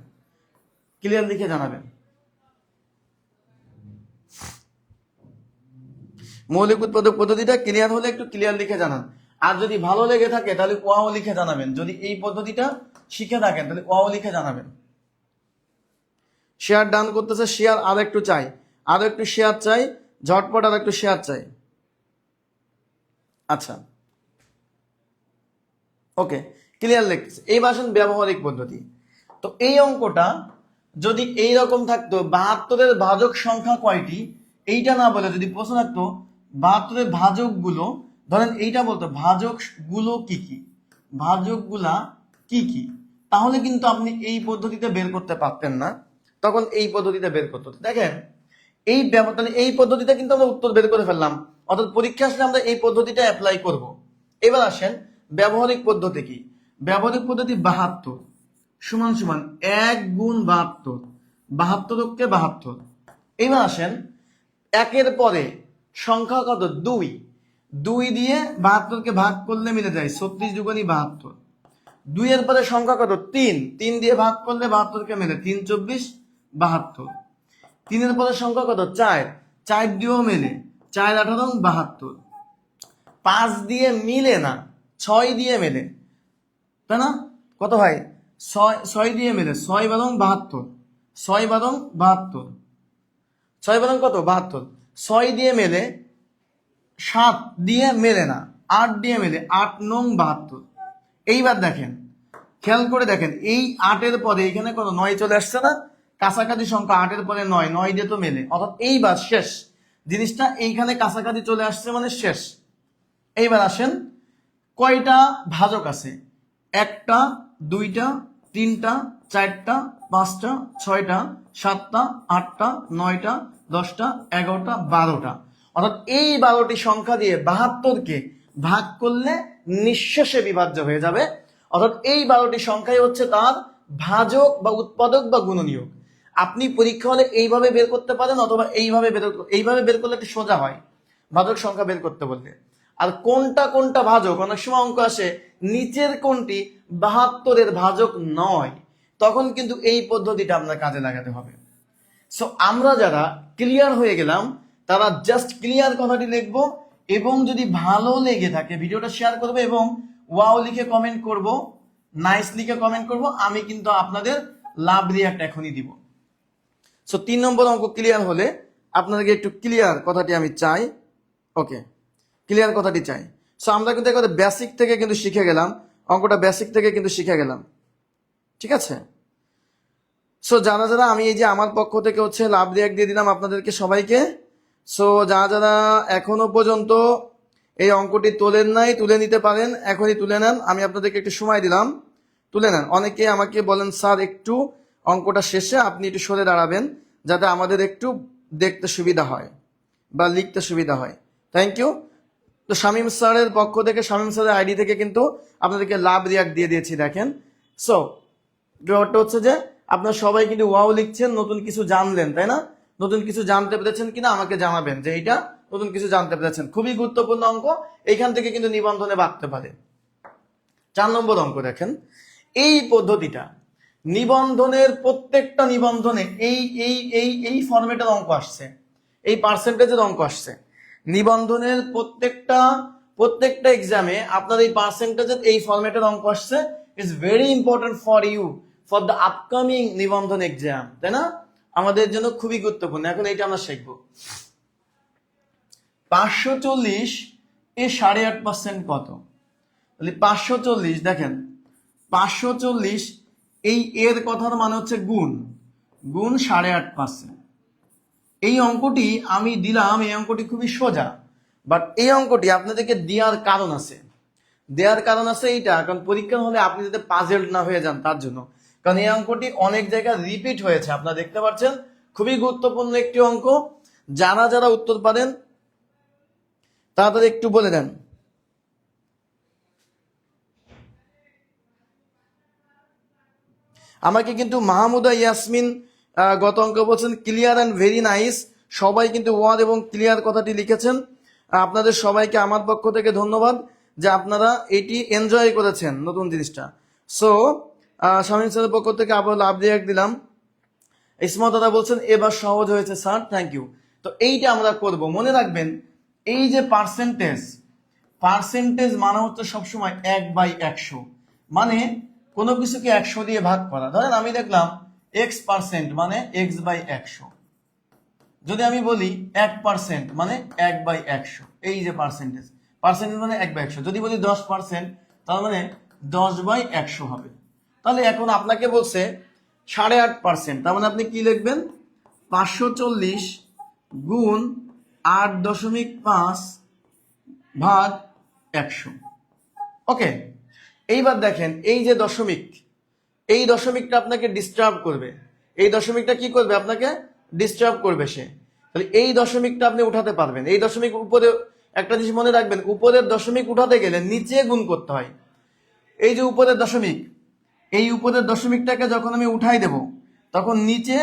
ক্লিয়ার লিখে জানাবেন। মৌলিক উৎপাদক পদ্ধতিটা ক্লিয়ার হলে একটু ক্লিয়ার লিখে জানান। আর যদি ভালো লেগে থাকে তাহলে ওয়াও লিখে জানাবেন। যদি এই পদ্ধতিটা শিখে থাকেন তাহলে ওয়াও লিখে জানাবেন। শেয়ার ডান করতেছে, শেয়ার আর একটু চাই, আরো একটু শেয়ার চাই, ঝটপট আর একটু শেয়ার চাই। আচ্ছা ওকে, ক্লিয়ার লিখতেছে। এইবার আসেন ব্যবহারিক পদ্ধতি। তো এই অঙ্কটা যদি এই রকম থাকতো 72-এর ভাজক সংখ্যা কয়টি, এইটা না বলে যদি প্রশ্ন থাকতো 72-এর ভাজক গুলো, ধরেন এইটা বলতো ভাজক গুলো কি কি, ভাজক গুলা কি কি, তাহলে কিন্তু আপনি এই পদ্ধতিতে বের করতে পারতেন না, তখন এই পদ্ধতিতে বের করতে হতো। দেখেন এই তাহলে এই পদ্ধতিতে কিন্তু আমরা উত্তর বের করে ফেললাম, অর্থাৎ পরীক্ষা আসলে আমরা এই পদ্ধতিটা অ্যাপ্লাই করব। এবার আসেন ব্যবহারিক পদ্ধতি কি। ব্যবহারিক পদ্ধতি 72 সমান 1 গুণ 72, 72 72। এবার আসেন একের পরে সংখ্যা কত 2, 2 দিয়ে 72-কে ভাগ করলে মিলে যায় 36 দুগুণী 72। 2 এর পরে সংখ্যা কত 3, 3 দিয়ে ভাগ করলে 72-কে মিলে 3 24 72। 3 এর পরে সংখ্যা কত 4, 4 দিয়েও মেলে 4 18 72। 5 দিয়ে মিলে না, 6 দিয়ে মেলে, তাই না, কত হয় 6 দিয়ে মেলে 6 12 72, 6 12 72, 6 12 কত 72। 6 দিয়ে মেলে, 7 দিয়ে মেলে না, 8 দিয়ে মেলে 8 9 72। এইবার দেখেন খেয়াল করে দেখেন এই 8 এর পরে এখানে কত 9 চলে আসছে না, কাছাকাছি সংখ্যা 8 এর পরে 9, 9 দিয়ে তো মেলে, অর্থাৎ এইবার শেষ জিনিসটা এইখানে কাছাকাছি চলে আসছে মানে শেষ। এইবার আসেন কয়টা ভাজক আছে, 1টা 2টা 3টা 4টা 5টা 6টা 7টা 8টা 9টা 10টা 11টা 12টা, অর্থাৎ এই 12টি সংখ্যা দিয়ে 72-কে ভাগ করলে নিঃশেষে বিভাজ্য হয়ে যাবে। অর্থাৎ এই 12টি সংখ্যাই হচ্ছে তার ভাজক বা উৎপাদক বা গুণনীয়ক। আপনি পরীক্ষা হলে এইভাবে বের করতে পারেন, অথবা এইভাবে বের করলে একটু সোজা হয় ভাজক সংখ্যা বের করতে বললে। আর কোনটা কোনটা ভাজক, অনেক সময় অঙ্ক আসে নিচের কোনটি 72-এর ভাজক নয়, তখন কিন্তু এই পদ্ধতিটা আপনার কাজে লাগাতে হবে। সো আমরা যারা ক্লিয়ার হয়ে গেলাম তারা জাস্ট ক্লিয়ার কথাটি লিখবো, এবং যদি ভালো লেগে থাকে ভিডিওটা শেয়ার করবে এবং ওয়াও লিখে কমেন্ট করব, নাইস লিখে কমেন্ট করব, আমি কিন্তু আপনাদের লাভ রিঅ্যাক্ট এখনই দিব। সো 3 নম্বর অঙ্ক ক্লিয়ার হলে আপনাদেরকে একটু ক্লিয়ার কথাটি আমি চাই, ওকে ক্লিয়ার কথাটি চাই। সো আমরা কিন্তু একবারে বেসিক থেকে কিন্তু শিখে গেলাম, অঙ্কটা বেসিক থেকে কিন্তু শিখে গেলাম, ঠিক আছে। সো যারা যারা আমি এই যে আমার পক্ষ থেকে হচ্ছে লাভ রিঅ্যাক্ট দিয়ে দিলাম আপনাদেরকে সবাইকে। সো যারা যারা এখনো পর্যন্ত এই অঙ্কটি তোলেন নাই তুলে নিতে পারেন, এখনই তুলে নেন, আমি আপনাদেরকে একটু সময় দিলাম, তুলে নেন। অনেকে আমাকে বলেন স্যার একটু অঙ্কটা শেষে আপনি একটু সরে দাঁড়াবেন যাতে আমাদের একটু দেখতে সুবিধা হয় বা লিখতে সুবিধা হয়। Thank you. তো শামীম স্যারের পক্ষ থেকে, শামীম স্যারের আইডি থেকে কিন্তু আপনাদেরকে লাভ রিঅ্যাক্ট দিয়ে দিয়েছি, দেখেন। সো ব্যাপারটা হচ্ছে যে আপনারা সবাই কিন্তু ওয়াও লিখছেন, নতুন কিছু জানলেন, তাই না? নতুন কিছু জানতে পেরেছেন কিনা আমাকে জানাবেন যে এইটা নতুন কিছু জানতে পেরেছেন। খুবই গুরুত্বপূর্ণ অঙ্ক, এইখান থেকে কিন্তু নিবন্ধনে বাড়তে পারে। 4 নম্বর অঙ্ক দেখেন, এই পদ্ধতিটা নিবন্ধনের প্রত্যেকটা নিবন্ধনে এই এই এই এই ফরম্যাটের অঙ্ক আসছে, এই পার্সেন্টেজের অঙ্ক আসছে। নিবন্ধনের প্রত্যেকটা এক্সামে আপনার এই পার্সেন্টেজের এই ফরম্যাটের অঙ্ক আসছে। Is very important for you for the upcoming নিবন্ধন এক্সাম, তাই না? আমাদের জন্য খুবই গুরুত্বপূর্ণ। এখন এইটা আমরা শিখবো। 540 এ 8.5% কত? তাহলে 540, দেখেন 540 এই এর কথার মানে হচ্ছে গুণ 8.5%। এই অঙ্কটি আমি দিলাম, এই অঙ্কটি খুবই সোজা, বাট এই অঙ্কটি আপনাদেরকে দেওয়ার কারণ আছে। এইটা কারণ পরীক্ষা হলে আপনি যাতে পাজেলড না হয়ে যান তার জন্য। কারণ এই অঙ্কটি অনেক জায়গায় রিপিট হয়েছে, আপনারা দেখতে পাচ্ছেন। খুবই গুরুত্বপূর্ণ একটি অঙ্ক। যারা উত্তর পারেন তাড়াতাড়ি একটু বলে দেন। আমাকে কিন্তু মাহমুদা ইয়াসমিন গত অঙ্ক বলছেন ক্লিয়ার অ্যান্ড ভেরি নাইস। সবাই কিন্তু ওয়ার্ড এবং ক্লিয়ার কথাটি লিখেছেন। আপনাদের সবাইকে আমার পক্ষ থেকে ধন্যবাদ যে আপনারা এটি এনজয় করেছেন নতুন জিনিসটা। সো শামীম স্যারের পক্ষ থেকে আবার লাভ দিয়ে দিলাম। ইসমত দাদা বলছেন এবার সহজ হয়েছে স্যার, থ্যাংক ইউ। তো এইটা আমরা করব। মনে রাখবেন এই যে পার্সেন্টেজ মানে হচ্ছে সবসময় 1/100, মানে কোনো কিছুকে 100 দিয়ে ভাগ করা। ধরেন আমি দেখলাম x% মানে x/100। যদি আমি বলি 1% মানে 1/100, এই যে পার্সেন্টেজ মানে 1/100। যদি বলি 10% তার মানে 10/100 হবে। তাহলে এখন আপনাকে বলছে 8.5%, তার মানে আপনি কি লিখবেন? 540 গুণ 8.5 ভাগ 100। ওকে, এইবার দেখেন এই যে দশমিক, এই দশমিকটা আপনাকে ডিস্টার্ব করবে। এই দশমিকটা কি করবে? আপনাকে ডিস্টার্ব করবে সে। তাহলে এই দশমিকটা আপনি উঠাতে পারবেন। এই দশমিক উপরে, একটা জিনিস মনে রাখবেন, উপরের দশমিক উঠাতে গেলে নিচে গুণ করতে হয়। এই যে উপরের দশমিক, এই উপরের দশমিকটাকে যখন আমি উঠাই দেব তখন নিচে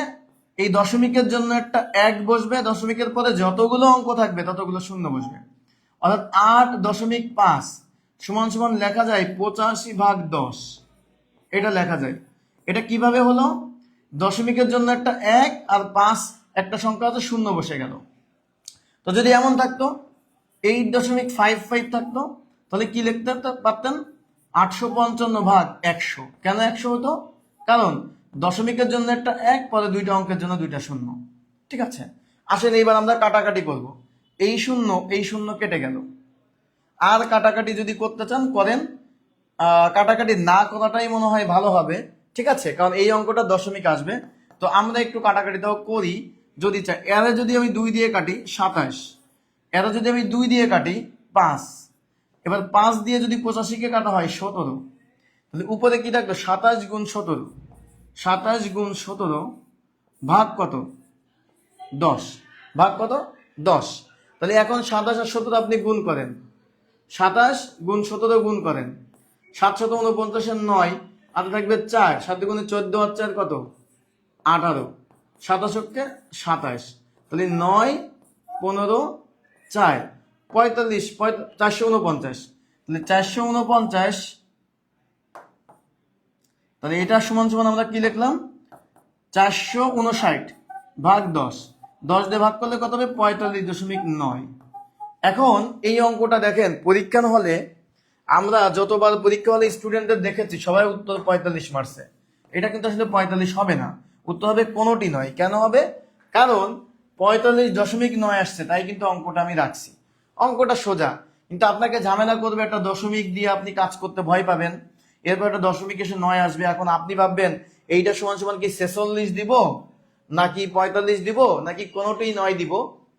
এই দশমিকের জন্য একটা 1 বসবে, দশমিকের পরে যতগুলো অঙ্ক থাকবে ততগুলো শূন্য বসবে। অর্থাৎ 8.5 সমান সমান লেখা যায় 85/10। এটা লেখা যায়। এটা কিভাবে হলো? দশমিকের জন্য একটা 1 আর 5 একটা সংখ্যা হচ্ছে শূন্য বসে গেল। তো যদি এমন থাকতো 8.55 থাকতো তাহলে কি লিখতে পারতেন? 855/100। কেন 100 হতো? কারণ দশমিকের জন্য একটা 1, পরে দুইটা অঙ্কের জন্য দুইটা শূন্য। ঠিক আছে, আসেন এইবার আমরা কাটাকাটি করব। এই শূন্য কেটে গেল। আর কাটাকাটি যদি করতে চান করেন, কাটাকাটি না করাটাই মনে হয় ভালো হবে। ঠিক আছে, কারণ এই অঙ্কটা দশমিক আসবে। তো আমরা একটু কাটাকাটিটাও করি যদি চাই। এরা যদি আমি 2 দিয়ে কাটি 27, এরা যদি আমি 2 দিয়ে কাটি 5, এবার 5 দিয়ে যদি 85-কে কাটা হয় 17, তাহলে উপরে কি থাকলো? 27 গুণ 17, 27 গুণ 17 ভাগ কত? 10। ভাগ কত? 10। তাহলে এখন 27 আর 17 আপনি গুণ করেন। 27 গুণ 17 গুণ করেন। 7 × 49 9, আর থাকবে 4, 7 গুণে 14 আর 4 কত? 18, 27কে 27, তাহলে 9 15 4 45, 449, তাহলে 449। তাহলে এটা সমান সমান আমরা কি লিখলাম? 459 ভাগ 10। 10 দিয়ে ভাগ করলে কত হবে? 45.9। এখন এই অঙ্কটা দেখেন পরীক্ষা হলে, আমরা যতবার পরীক্ষা হলে স্টুডেন্টদের দেখেছি সবাই উত্তর 45 মারছে। এটা কিন্তু আসলে 45 হবে না, উত্তর হবে কোনোটি নয়। কেন হবে? কারণ 45.9 আসছে, তাই কিন্তু অঙ্কটা আমি রাখছি। অঙ্কটা সোজা, কিন্তু আপনাকে ঝামেলা করবে। একটা দশমিক দিয়ে আপনি কাজ করতে ভয় পাবেন। এরপর একটা দশমিক এসে 9 আসবে। এখন আপনি ভাববেন এইটা সমান সমান কি 46 দিব, নাকি 45 দিব, নাকি কোনোটি 9 দিব।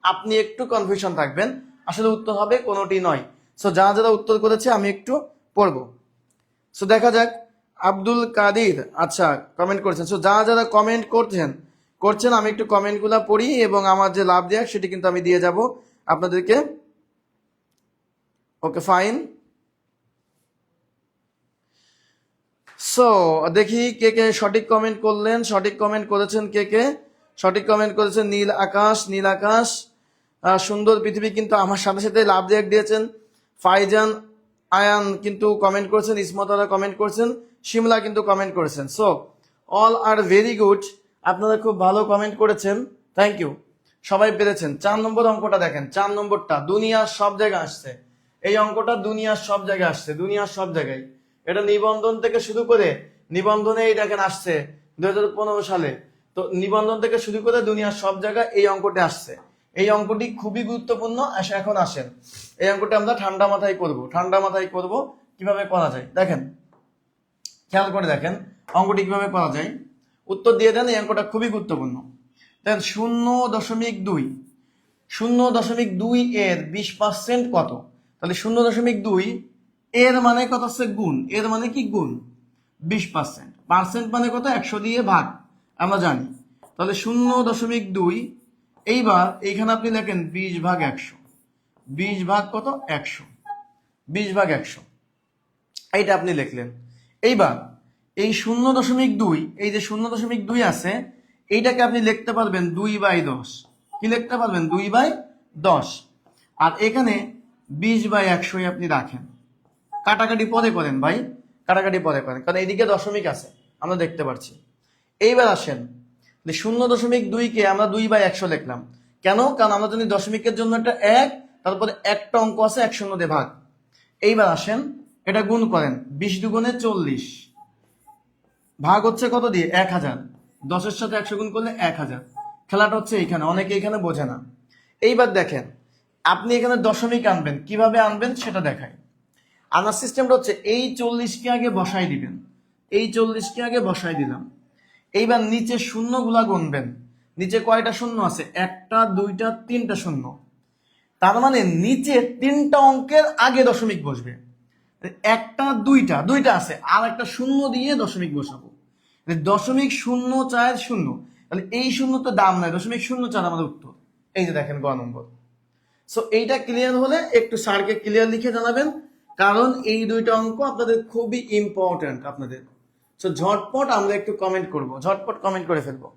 আপনি একটু কনফিউশন থাকবেন। আসলে উত্তর হবে কোনোটি নয়। সো যারা উত্তর করেছে আমি একটু পড়ব। সো দেখা যাক। আব্দুল কাদির আচ্ছা কমেন্ট করছেন। সো যারা কমেন্ট করছেন আমি একটু কমেন্টগুলো পড়ি এবং আমার যে লাভ দেয়া সেটি কিন্তু আমি দিয়ে যাব আপনাদেরকে। Okay fine. সো দেখি কে কে সঠিক কমেন্ট করলেন। সঠিক কমেন্ট করেছেন কে সঠিক কমেন্ট করেছেন? নীল আকাশ সুন্দর পৃথিবী কিন্তু আমার সাথে সাথে লাভ দিয়েছেন। ফাইজান আয়ান কিন্তু কমেন্ট করেছেন। ইসমতারা কমেন্ট করেছেন। শিমলা কিন্তু কমেন্ট করেছেন। So all are very good, আপনারা খুব ভালো কমেন্ট করেছেন, থ্যাংক ইউ, সবাই পেরেছেন। 4 নম্বর অঙ্কটা দেখেন, 4 নম্বরটা দুনিয়ার সব জায়গায় আসছে, এই অঙ্কটা দুনিয়ার সব জায়গায় আসছে, দুনিয়ার সব জায়গায়। এটা নিবন্ধন থেকে শুরু করে, নিবন্ধনে এই দেখেন আসছে 2015 সালে, তো নিবন্ধন থেকে শুরু করে দুনিয়ার সব জায়গায় এই অঙ্কটি আসছে। এই অঙ্কটি খুবই গুরুত্বপূর্ণ। এখন আসেন এই অঙ্কটি আমরা ঠান্ডা মাথায় করব। ঠান্ডা মাথায় করব কিভাবে করা যায় দেখেন, খেয়াল করে দেখেন অঙ্কটি কিভাবে করা যায়, উত্তর দিয়ে দেন। এই অঙ্কটা খুবই গুরুত্বপূর্ণ। দেখেন 0.2, 0.2 এর 20% কত? তাহলে 0.2 এর মানে কত হচ্ছে গুণ, এর মানে কি গুণ 20%, পার্সেন্ট মানে কত 100 দিয়ে ভাগ, আমরা জানি। তাহলে 0.2, এইবার এইখানে আপনি লেখেন 20/100, 20 ভাগ কত 100, 20/100, এইটা আপনি লিখলেন। এইবার এই 0.2, এই যে 0.2 আছে, এইটাকে আপনি লিখতে পারবেন 2/10, কি লিখতে পারবেন 2/10, আর এখানে 20/100 আপনি রাখেন। কাটাকাটি পরে করেন ভাই, কাটাকাটি পরে করেন, কারণ এইদিকে দশমিক আছে আমরা দেখতে পাচ্ছি। এইবার আসেন 0.2 কে আমরা 2/100 লিখলাম কেন? কারণ আমরা জানি দশমিকের জন্য একটা 1, তারপরে একটা অঙ্ক আছে 1 শূন্য দিয়ে ভাগ। এইবার আসেন এটা গুণ করেন, 20 দুগুণে 40, ভাগ হচ্ছে কত দিয়ে 1000, 10-এর সাথে 100 গুণ করলে 1000। খেলাটা হচ্ছে এইখানে, অনেকে এখানে বোঝে না। এইবার দেখেন আপনি এখানে দশমিক আনবেন, কিভাবে আনবেন সেটা দেখাই। আনার সিস্টেমটা হচ্ছে এই 40কে আগে বসাই দিবেন, এই 40কে আগে বসাই দিলাম। এইবার নিচে শূন্যগুলা গুনবেন, নিচে কয়টা শূন্য আছে? 1টা 2টা 3টা শূন্য, তার মানে নিচে 3টা অঙ্কের আগে দশমিক বসবে। 1টা 2টা আছে, আর একটা শূন্য দিয়ে দশমিক বসাবো, দশমিক 040, তাহলে এই শূন্য তো দাম নাই, 0.04 আমাদের উত্তর। এই যে দেখেন গ নম্বর। সো এইটা ক্লিয়ার হলে একটু স্যারকে ক্লিয়ার লিখে জানাবেন, কারণ এই দুইটা অঙ্ক আপনাদের খুবই ইম্পর্টেন্ট আপনাদের। সো ঝটপট আমরা একটু কমেন্ট করব, ঝটপট কমেন্ট করে ফেলবো।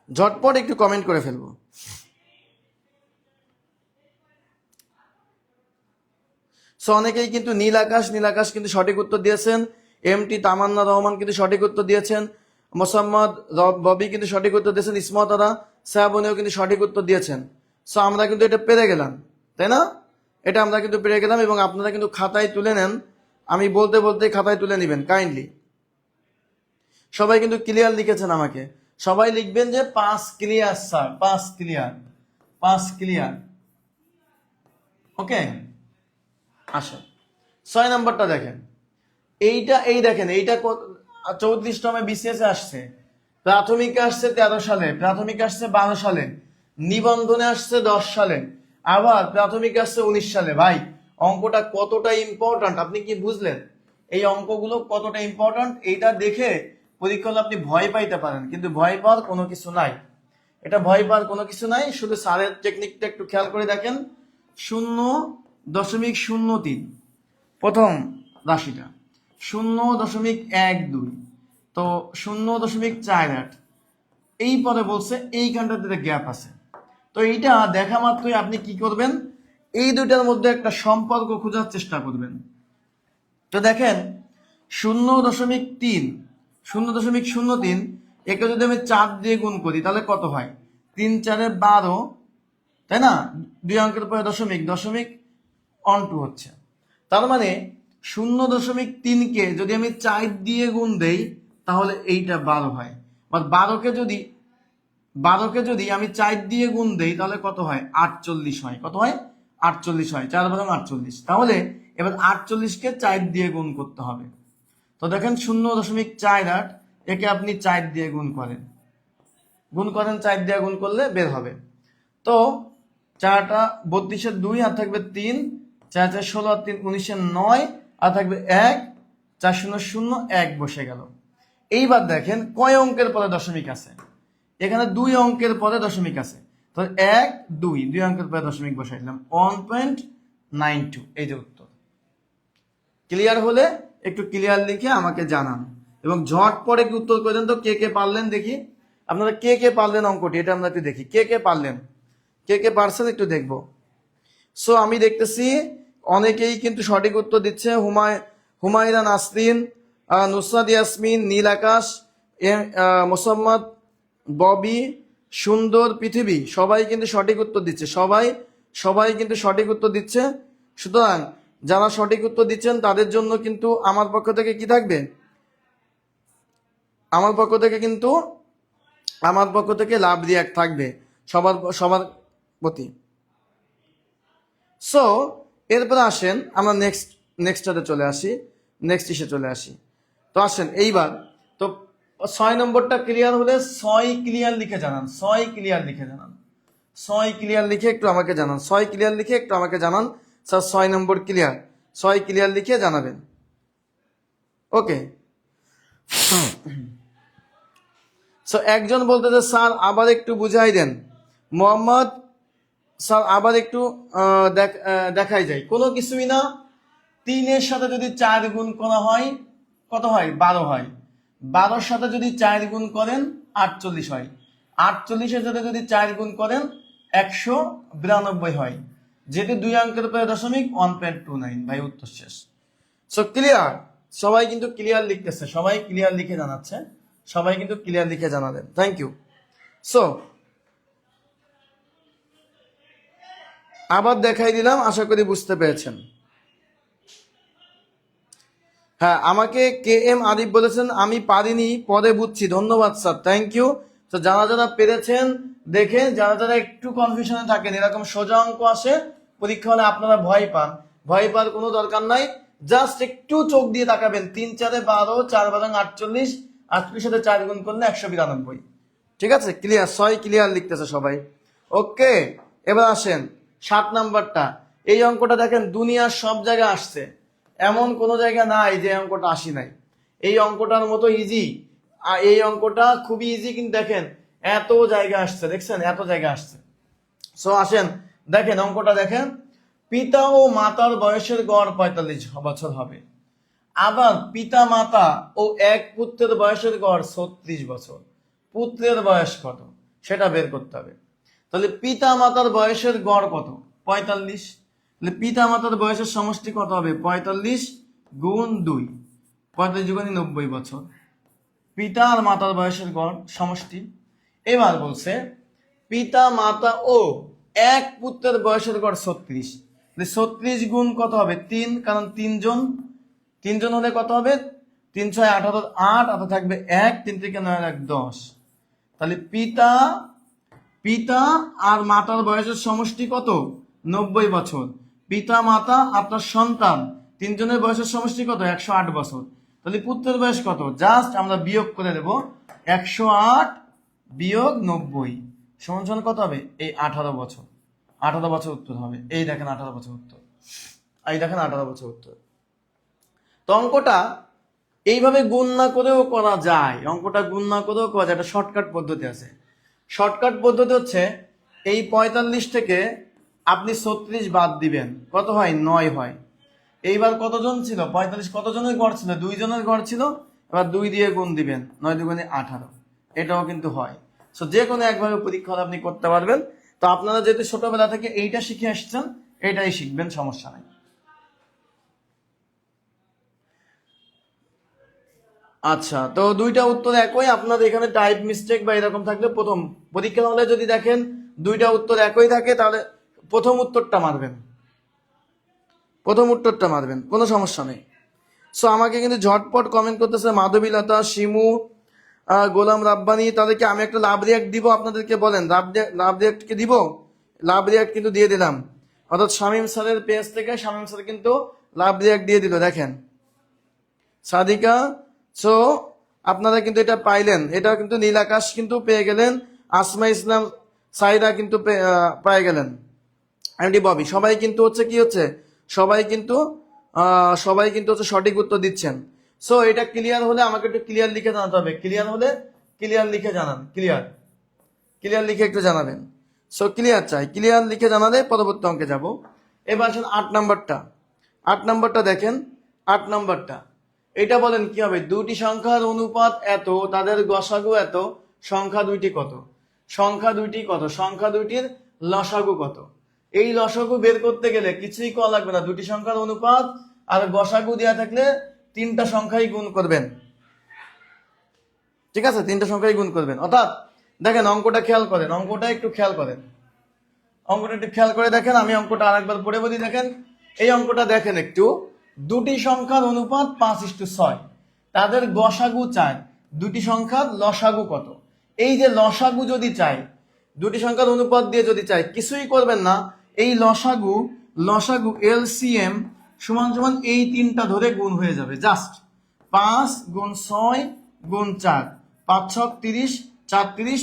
ঝটপট একটু কমেন্ট করে ফেলবো। সো অনেকেই কিন্তু নীল আকাশ কিন্তু সঠিক উত্তর দিয়েছেন। MT তামান্না রহমান কিন্তু সঠিক উত্তর দিয়েছেন। মোসাম্মদ ববি কিন্তু সঠিক উত্তর দিয়েছেন। ইসমত আদা সাহাবনেও কিন্তু সঠিক উত্তর দিয়েছেন। সো আমরা কিন্তু এটা পেরে গেলাম, তাই না? এটা আমরা কিন্তু পেরে গেলাম, এবং আপনারা কিন্তু খাতায় তুলে নেন, আমি বলতে বলতে খাতায় তুলে নেবেন কাইন্ডলি। সবাই কিন্তু ক্লিয়ার লিখেছেন আমাকে, সবাই লিখবেন যে 5 ক্লিয়ার স্যার, 5 ক্লিয়ার, 5 ক্লিয়ার। ওকে আসেন 6 নম্বরটা দেখেন। এই দেখেন এইটা 34তমে BCS আসছে, প্রাথমিকে আসছে 13 সালে, প্রাথমিক আসছে 12 সালে, নিবন্ধনে আসছে 10 সালে, আবার প্রাথমিক আসছে 19 সালে। ভাই অঙ্কটা কতটা ইম্পর্ট্যান্ট আপনি কি বুঝলেন? এই অঙ্কগুলো কতটা ইম্পর্ট্যান্ট এইটা দেখে পরীক্ষা হলে আপনি ভয় পাইতে পারেন, কিন্তু ভয় পাওয়ার কোনো কিছু নাই, এটা ভয় পাওয়ার কোনো কিছু নাই। শুধু স্যারের টেকনিকটা একটু খেয়াল করে দেখেন। 0.03 প্রথম রাশিটা, 0.12, তো 0.48, এই পরে বলছে এইখানটাতে গ্যাপ আছে। তো এইটা দেখা মাত্রই আপনি কি করবেন, এই দুইটার মধ্যে একটা সম্পর্ক খোঁজার চেষ্টা করবেন। তো দেখেন 0.3, 0.03, একে যদি আমি 4 দিয়ে গুণ করি তাহলে কত হয়? 3×4 = 12, তাই না? 2 অঙ্কের পরে দশমিক, দশমিক অন টু হচ্ছে, তার মানে 0.3কে যদি আমি 4 দিয়ে গুণ দেই তাহলে এইটা 12 হয়। বা 12কে যদি আমি 4 দিয়ে গুণ দেই তাহলে কত হয়? 48 হয়। কত হয়? 48 হয়। 4×48। তাহলে এবার 48কে 4 দিয়ে গুণ করতে হবে। তো দেখেন 0.48, একে আপনি 4 দিয়ে গুণ করেন, 4 দিয়ে গুণ করলে বের হবে। তো 4টা 32 2, আর থাকবে 3, 4×4 = 16, আর 3 19, 9, আর থাকবে 1, 4 0 0 1 বসে গেল। এইবার দেখেন কয় অঙ্কের পরে দশমিক আছে? এখানে 2 অঙ্কের পরে দশমিক আছে। তো 1 2, 2 অঙ্কের পরে দশমিক বসাই দিলাম 1.92, এই যে উত্তর। ক্লিয়ার হলে একটু ক্লিয়ার লিখে আমাকে জানান, এবং ঝটপট একটু উত্তর করে দেন। তো কে কে পারলেন দেখি, আপনারা কে কে পারলেন অঙ্কটি, এটা আমরা একটু দেখি কে কে পারলেন, কে কে পারছেন একটু দেখবো। সো আমি দেখতেছি অনেকেই কিন্তু সঠিক উত্তর দিচ্ছে। হুমায়রা নাসরিন, নুসরাত ইয়াসমিন, নীল আকাশ, মোসাম্মদ, ববি, সুন্দর পৃথিবী, সবাই কিন্তু সঠিক উত্তর দিচ্ছে। সবাই কিন্তু সঠিক উত্তর দিচ্ছে। সুতরাং যারা সঠিক উত্তর দিচ্ছেন তাদের জন্য কিন্তু আমার পক্ষ থেকে কি থাকবে, আমার পক্ষ থেকে লাভ রিয়াক্ট থাকবে সবার প্রতি। সো এরপরে আসেন আমরা নেক্সটটাতে চলে আসি, নেক্সট ইসে চলে আসি। তো আসেন এইবার তো 6 নম্বরটা ক্লিয়ার হলে 6 ক্লিয়ার লিখে জানান, 6 ক্লিয়ার লিখে জানান, 6 ক্লিয়ার লিখে একটু আমাকে জানান, 6 ক্লিয়ার লিখে একটু আমাকে জানান স্যার 6 নম্বর ক্লিয়ার, 6 ক্লিয়ার লিখে জানাবেন। ওকে। সো একজন বলতেছে স্যার আবার একটু বুঝাই দেন। মোহাম্মদ, স্যার আবার একটু দেখাই যায়। কোনো কিছুই না, 3-এর সাথে যদি 4 গুণ করা হয় কত হয়, 12 হয়। 12-র সাথে যদি 4 গুণ করেন 48 হয়। 48-এর সাথে যদি 4 গুণ করেন 192 হয়। যেহেতু 2 অঙ্কের পরে দশমিক 1.29 ভাই, উত্তর শেষ। সো ক্লিয়ার, সবাই কিন্তু ক্লিয়ার লিখতেছে, সবাই ক্লিয়ার লিখে জানাচ্ছে, সবাই কিন্তু ক্লিয়ার লিখে জানাবেন। Thank you. সো আবার দেখাই দিলাম, আশা করি বুঝতে পেরেছেন। হ্যাঁ, আমাকে KM আরিফ বলেছেন আমি পারিনি, পরে বুঝছি। ধন্যবাদ স্যার, থ্যাংক ইউ। তো যারা পেরেছেন দেখে, যারা একটু কনফিউশনে থাকেন, এরকম সোজা অঙ্ক আসে পরীক্ষা হলে আপনারা ভয় পাওয়ার কোনো দরকার নাই। জাস্ট একটু চোখ দিয়ে তাকাবেন, 3-4-এ 12, 4-12 48, 48 সাথে 4 গুণ করলে 192। ঠিক আছে, ক্লিয়ার, 6 ক্লিয়ার লিখতেছে সবাই। ওকে, এবার আসেন 7 নাম্বারটা। এই অঙ্কটা দেখেন দুনিয়ার সব জায়গায় আসছে, এমন কোনো জায়গা নাই যে অঙ্কটা আসি নাই। এই অঙ্কটার মতো ইজি, এই অঙ্কটা খুবই ইজি, কিন্তু দেখেন এত জায়গা আসছে, দেখছেন এত জায়গা আসছে। সো আসেন দেখেন অঙ্কটা দেখেন, পিতা ও মাতার বয়সের গড় 45 বছর হবে। আবার পিতা মাতা ও এক পুত্রের বয়সের গড় 36 বছর। পুত্রের বয়স কত সেটা বের করতে হবে। তাহলে পিতা মাতার বয়সের গড় কত, 45। তাহলে পিতা মাতার বয়সের সমষ্টি কত হবে, 45 গুণ 2, 45 গুণ 90 বছর। পিতা আর মাতার বয়সের গড় সমষ্টি। এবার বলছে পিতা মাতা ও এক পুত্রের বয়সের গড় 36। 36 গুণ কত হবে, 3, কারণ 3 জন হলে কত হবে, 3 6 18, 8 হাতে থাকবে 1, 3 থেকে 9 1 10। তাহলে পিতা আর মাতার বয়সের সমষ্টি কত, 90 বছর। পিতা মাতা আপনার সন্তান 3 জনের বয়সের সমষ্টি কত, 108 বছর। তাহলে পুত্রের বয়স কত, জাস্ট আমরা বিয়োগ করে দেব, 108 বিয়োগ 90 সমান কত হবে, এই 18 বছর। 18 বছর উত্তর হবে। এই দেখেন 18 বছর উত্তর, এই দেখেন 18 বছর উত্তর। তো অঙ্কটা এইভাবে গুণ না করেও করা যায়, অঙ্কটা গুণ না করেও করা যায়। একটা শর্টকাট পদ্ধতি আছে। শর্টকাট পদ্ধতি হচ্ছে এই 45 থেকে আপনি 36 বাদ দিবেন, কত হয়, 9 হয়। এইবার কতজন ছিল, 45 কতজনের গড় ছিল, 2 জনের গড় ছিল। এবার 2 দিয়ে গুণ দিবেন, 9 2 18, এটাও কিন্তু হয়। সো যে কোনো একভাবে পরীক্ষা হলে আপনি করতে পারবেন। তো আপনারা যেহেতু ছোটবেলা থেকে এইটা শিখে আসছেন, এইটাই শিখবেন, সমস্যা নাই। আচ্ছা, তো দুইটা উত্তর একই। আপনাদের এখানে টাইপ মিস্টেক বা এরকম থাকলে প্রথম পরীক্ষা হলে যদি দেখেন দুইটা উত্তর একই থাকে, তাহলে প্রথম উত্তরটা মারবেন, কোনো সমস্যা নেই। সো আমাকে কিন্তু ঝটপট কমেন্ট করতেছে মাধবীলতা, শিমু, গোলাম রাব্বানি। তাদেরকে আমি একটা লাভ রিয়াক্ট দিব, আপনাদেরকে বলেন লাভ রিয়াক্টকে দিব, লাভ রিয়াক্ট কিন্তু দিয়ে দিলাম। অর্থাৎ শামীম স্যারের পেজ থেকে শামীম স্যার কিন্তু লাভ রিয়াক্ট দিয়ে দিল, দেখেন সাদিকা। সো আপনারা কিন্তু এটা পাইলেন, এটা কিন্তু নীল আকাশ কিন্তু পেয়ে গেলেন, আসমা ইসলাম, সাইদা কিন্তু পেয়ে গেলেন, এমডি ববি। সবাই কিন্তু হচ্ছে কি হচ্ছে, সবাই কিন্তু হচ্ছে সঠিক উত্তর দিচ্ছেন। সো এটা ক্লিয়ার হলে আমাকে একটু ক্লিয়ার লিখে জানাতে হবে। ক্লিয়ার হলে ক্লিয়ার লিখে জানান, ক্লিয়ার লিখে একটু জানাবেন। সো ক্লিয়ার চাই, ক্লিয়ার লিখে জানালে পরবর্তী অঙ্কে যাব। এবার আসুন 8 নাম্বারটা দেখেন। 8 নাম্বারটা এটা বলেন কি হবে, দুটি সংখ্যার অনুপাত এত, তাদের গসাগু এত, সংখ্যা দুইটি কত, সংখ্যা দুইটির লসাগু কত। এই লসাগু বের করতে গেলে কিছুই করা লাগবে না, দুটি সংখ্যার অনুপাত আর গসাগু দেওয়া থাকলে তিনটা সংখ্যাই গুণ করবেন। ঠিক আছে, তিনটা সংখ্যাই গুণ করবেন। অর্থাৎ দেখেন অঙ্কটা খেয়াল করেন, অঙ্কটা একটু খেয়াল করেন, অঙ্কটা একটু খেয়াল করে দেখেন। আমি অঙ্কটা আরেকবার পড়ে বলি, দেখেন এই অঙ্কটা দেখেন একটু। দুটি সংখ্যার অনুপাত 5:6, তাদের গসাগু চায়, দুটি সংখ্যার লসাগু কত? এই যে লসাগু যদি চাই, দুটি সংখ্যার অনুপাত দিয়ে যদি চাই, কিছুই করবেন না, এই লসাগু এলসিএম সমান সমান এই তিনটা ধরে গুণ হয়ে যাবে। জাস্ট 5 গুণ 6 গুণ 4, 5 6 30, 4 30,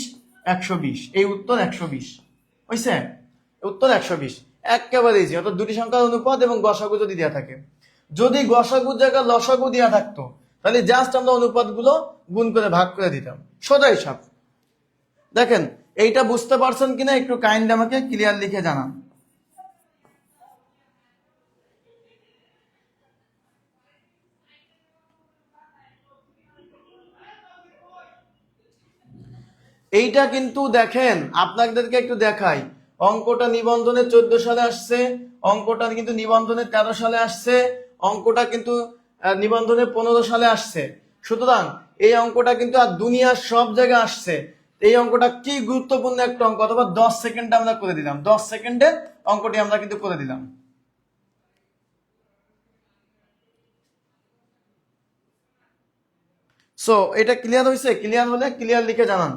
120, এই উত্তর 120 হয়েছে, উত্তর 120। একেবারে ইজি। অর্থাৎ দুটি সংখ্যার অনুপাত এবং গসাগু যদি দেওয়া থাকে, যদি গসাগুর জায়গায় লসাগু দেওয়া থাকতো তাহলে জাস্ট আমরা অনুপাতগুলো গুণ করে ভাগ করে দিতাম, সোজা হিসাব। দেখেন এইটা বুঝতে পারছেন কিনা একটু কাইন্ড আমাকে ক্লিয়ার লিখে জানান। এইটা কিন্তু দেখেন আপনাদেরকে একটু দেখাই, অঙ্কটা নিবন্ধনে 14 সালে আসছে, অঙ্কটা কিন্তু নিবন্ধনে 13 সালে আসছে, অঙ্কটা কিন্তু নিবন্ধনে 15 সালে আসছে। সুতরাং এই অঙ্কটা কিন্তু আর দুনিয়ার সব জায়গায় আসছে। এই অঙ্কটা কি গুরুত্বপূর্ণ একটা অঙ্ক, অথবা 10 সেকেন্ডে আমরা করে দিলাম, 10 সেকেন্ডে অঙ্কটি আমরা কিন্তু করে দিলাম। সো এটা ক্লিয়ার হয়েছে? ক্লিয়ার হলে ক্লিয়ার লিখে জানান,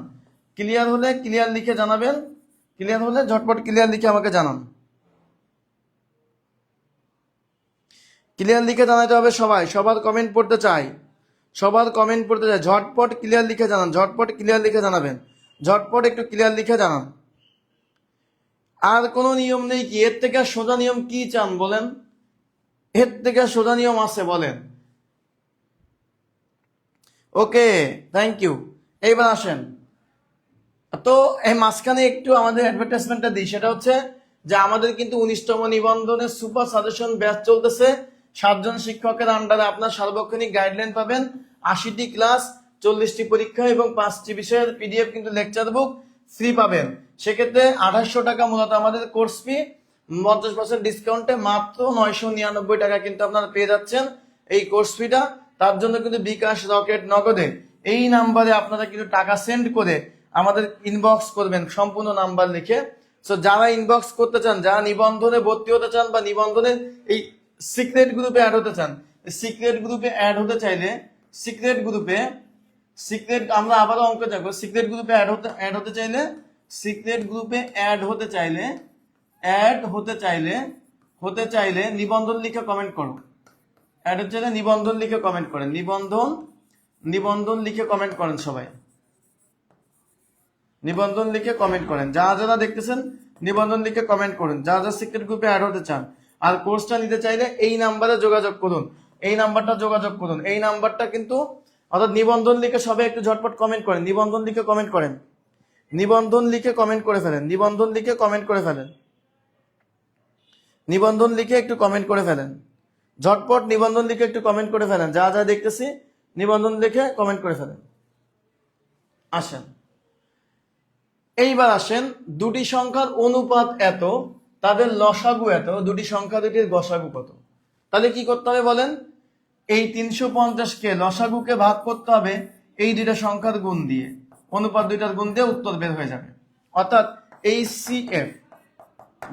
ক্লিয়ার হলে ক্লিয়ার লিখে জানাবেন, ক্লিয়ার হলে ঝটপট ক্লিয়ার লিখে আমাকে জানান। ক্লিয়ার লিখে জানাতে হবে সবাই, সবার কমেন্ট পড়তে চাই, সবার কমেন্ট পড়তে চাই। ঝটপট ক্লিয়ার লিখে জানান, ঝটপট ক্লিয়ার লিখে জানাবেন, ঝটপট একটু ক্লিয়ার লিখে জানান। আর কোনো নিয়ম নেই কি? এর থেকে সোজা নিয়ম কি চান বলেন? এর থেকে সোজা নিয়ম আছে বলেন? ওকে, থ্যাংক ইউ। এইবার আসেন, তো এই মাঝখানে একটু আমাদের অ্যাডভার্টাইজমেন্টটা দিই, সেটা হচ্ছে যে আমাদের কিন্তু 19তম নিবন্ধনের সুপার সাজেশন ব্যাচ চলতেছে। 7 জন শিক্ষকের আন্ডারে আপনার সার্বক্ষণিক গাইডলাইন পাবেন, 80টি ক্লাস, 40টি পরীক্ষা এবং 5টি বিষয়ের পিডিএফ কিন্তু লেকচার বুক ফ্রি পাবেন। সেক্ষেত্রে 2800 টাকা মূলত আমাদের কোর্স ফি, 50% ডিসকাউন্টে মাত্র 999 টাকা কিন্তু আপনারা পেয়ে যাচ্ছেন এই কোর্স ফিটা। তার জন্য কিন্তু বিকাশ, রকেট, নগদে এই নাম্বারে আপনারা কিন্তু টাকা সেন্ড করে আমাদের ইনবক্স করবেন সম্পূর্ণ নাম্বার লিখে। সো যারা ইনবক্স করতে চান, যারা নিবন্ধনে ভর্তি হতে চান বা নিবন্ধনে এই সিক্রেট গ্রুপে অ্যাড হতে চান, সিক্রেট গ্রুপে অ্যাড হতে চাইলে সিক্রেট আমরা আবারও অঙ্ক যাবো। সিক্রেট গ্রুপে অ্যাড হতে চাইলে সিক্রেট গ্রুপে হতে চাইলে নিবন্ধন লিখে কমেন্ট করো। অ্যাড হতে চাইলে নিবন্ধন লিখে কমেন্ট করেন, নিবন্ধন লিখে কমেন্ট করেন সবাই, নিবন্ধন লিখে কমেন্ট করেন। যারা যারা দেখতেছেন নিবন্ধন লিখে কমেন্ট করুন, যারা যারা সিক্রেট গ্রুপে অ্যাড হতে চান। আর কোর্সটা নিতে চাইলে এই নাম্বারে যোগাযোগ করুন, এই নাম্বারটা যোগাযোগ করুন, এই নাম্বারটা কিন্তু, অর্থাৎ নিবন্ধন লিখে সবাই একটু ঝটপট কমেন্ট করেন, নিবন্ধন লিখে কমেন্ট করেন, নিবন্ধন লিখে কমেন্ট করে ফেলেন, নিবন্ধন লিখে কমেন্ট করে ফেলেন, নিবন্ধন লিখে একটু কমেন্ট করে ফেলেন, ঝটপট নিবন্ধন লিখে একটু কমেন্ট করে ফেলেন। যা যা দেখতেছি নিবন্ধন লিখে কমেন্ট করে ফেলেন। আসেন এইবার আসেন, দুটি সংখ্যার অনুপাত এত, তাদের লসাগু এত, দুটি সংখ্যা দুটির গসাগু কত? তাহলে কি করতে হবে বলেন? এই 350কে লসাগুকে ভাগ করতে হবে এই দুইটা সংখ্যার গুণ দিয়ে, অনুপাত দুইটার গুণ দিয়ে উত্তর বের হয়ে যাবে। অর্থাৎ এই সিএফ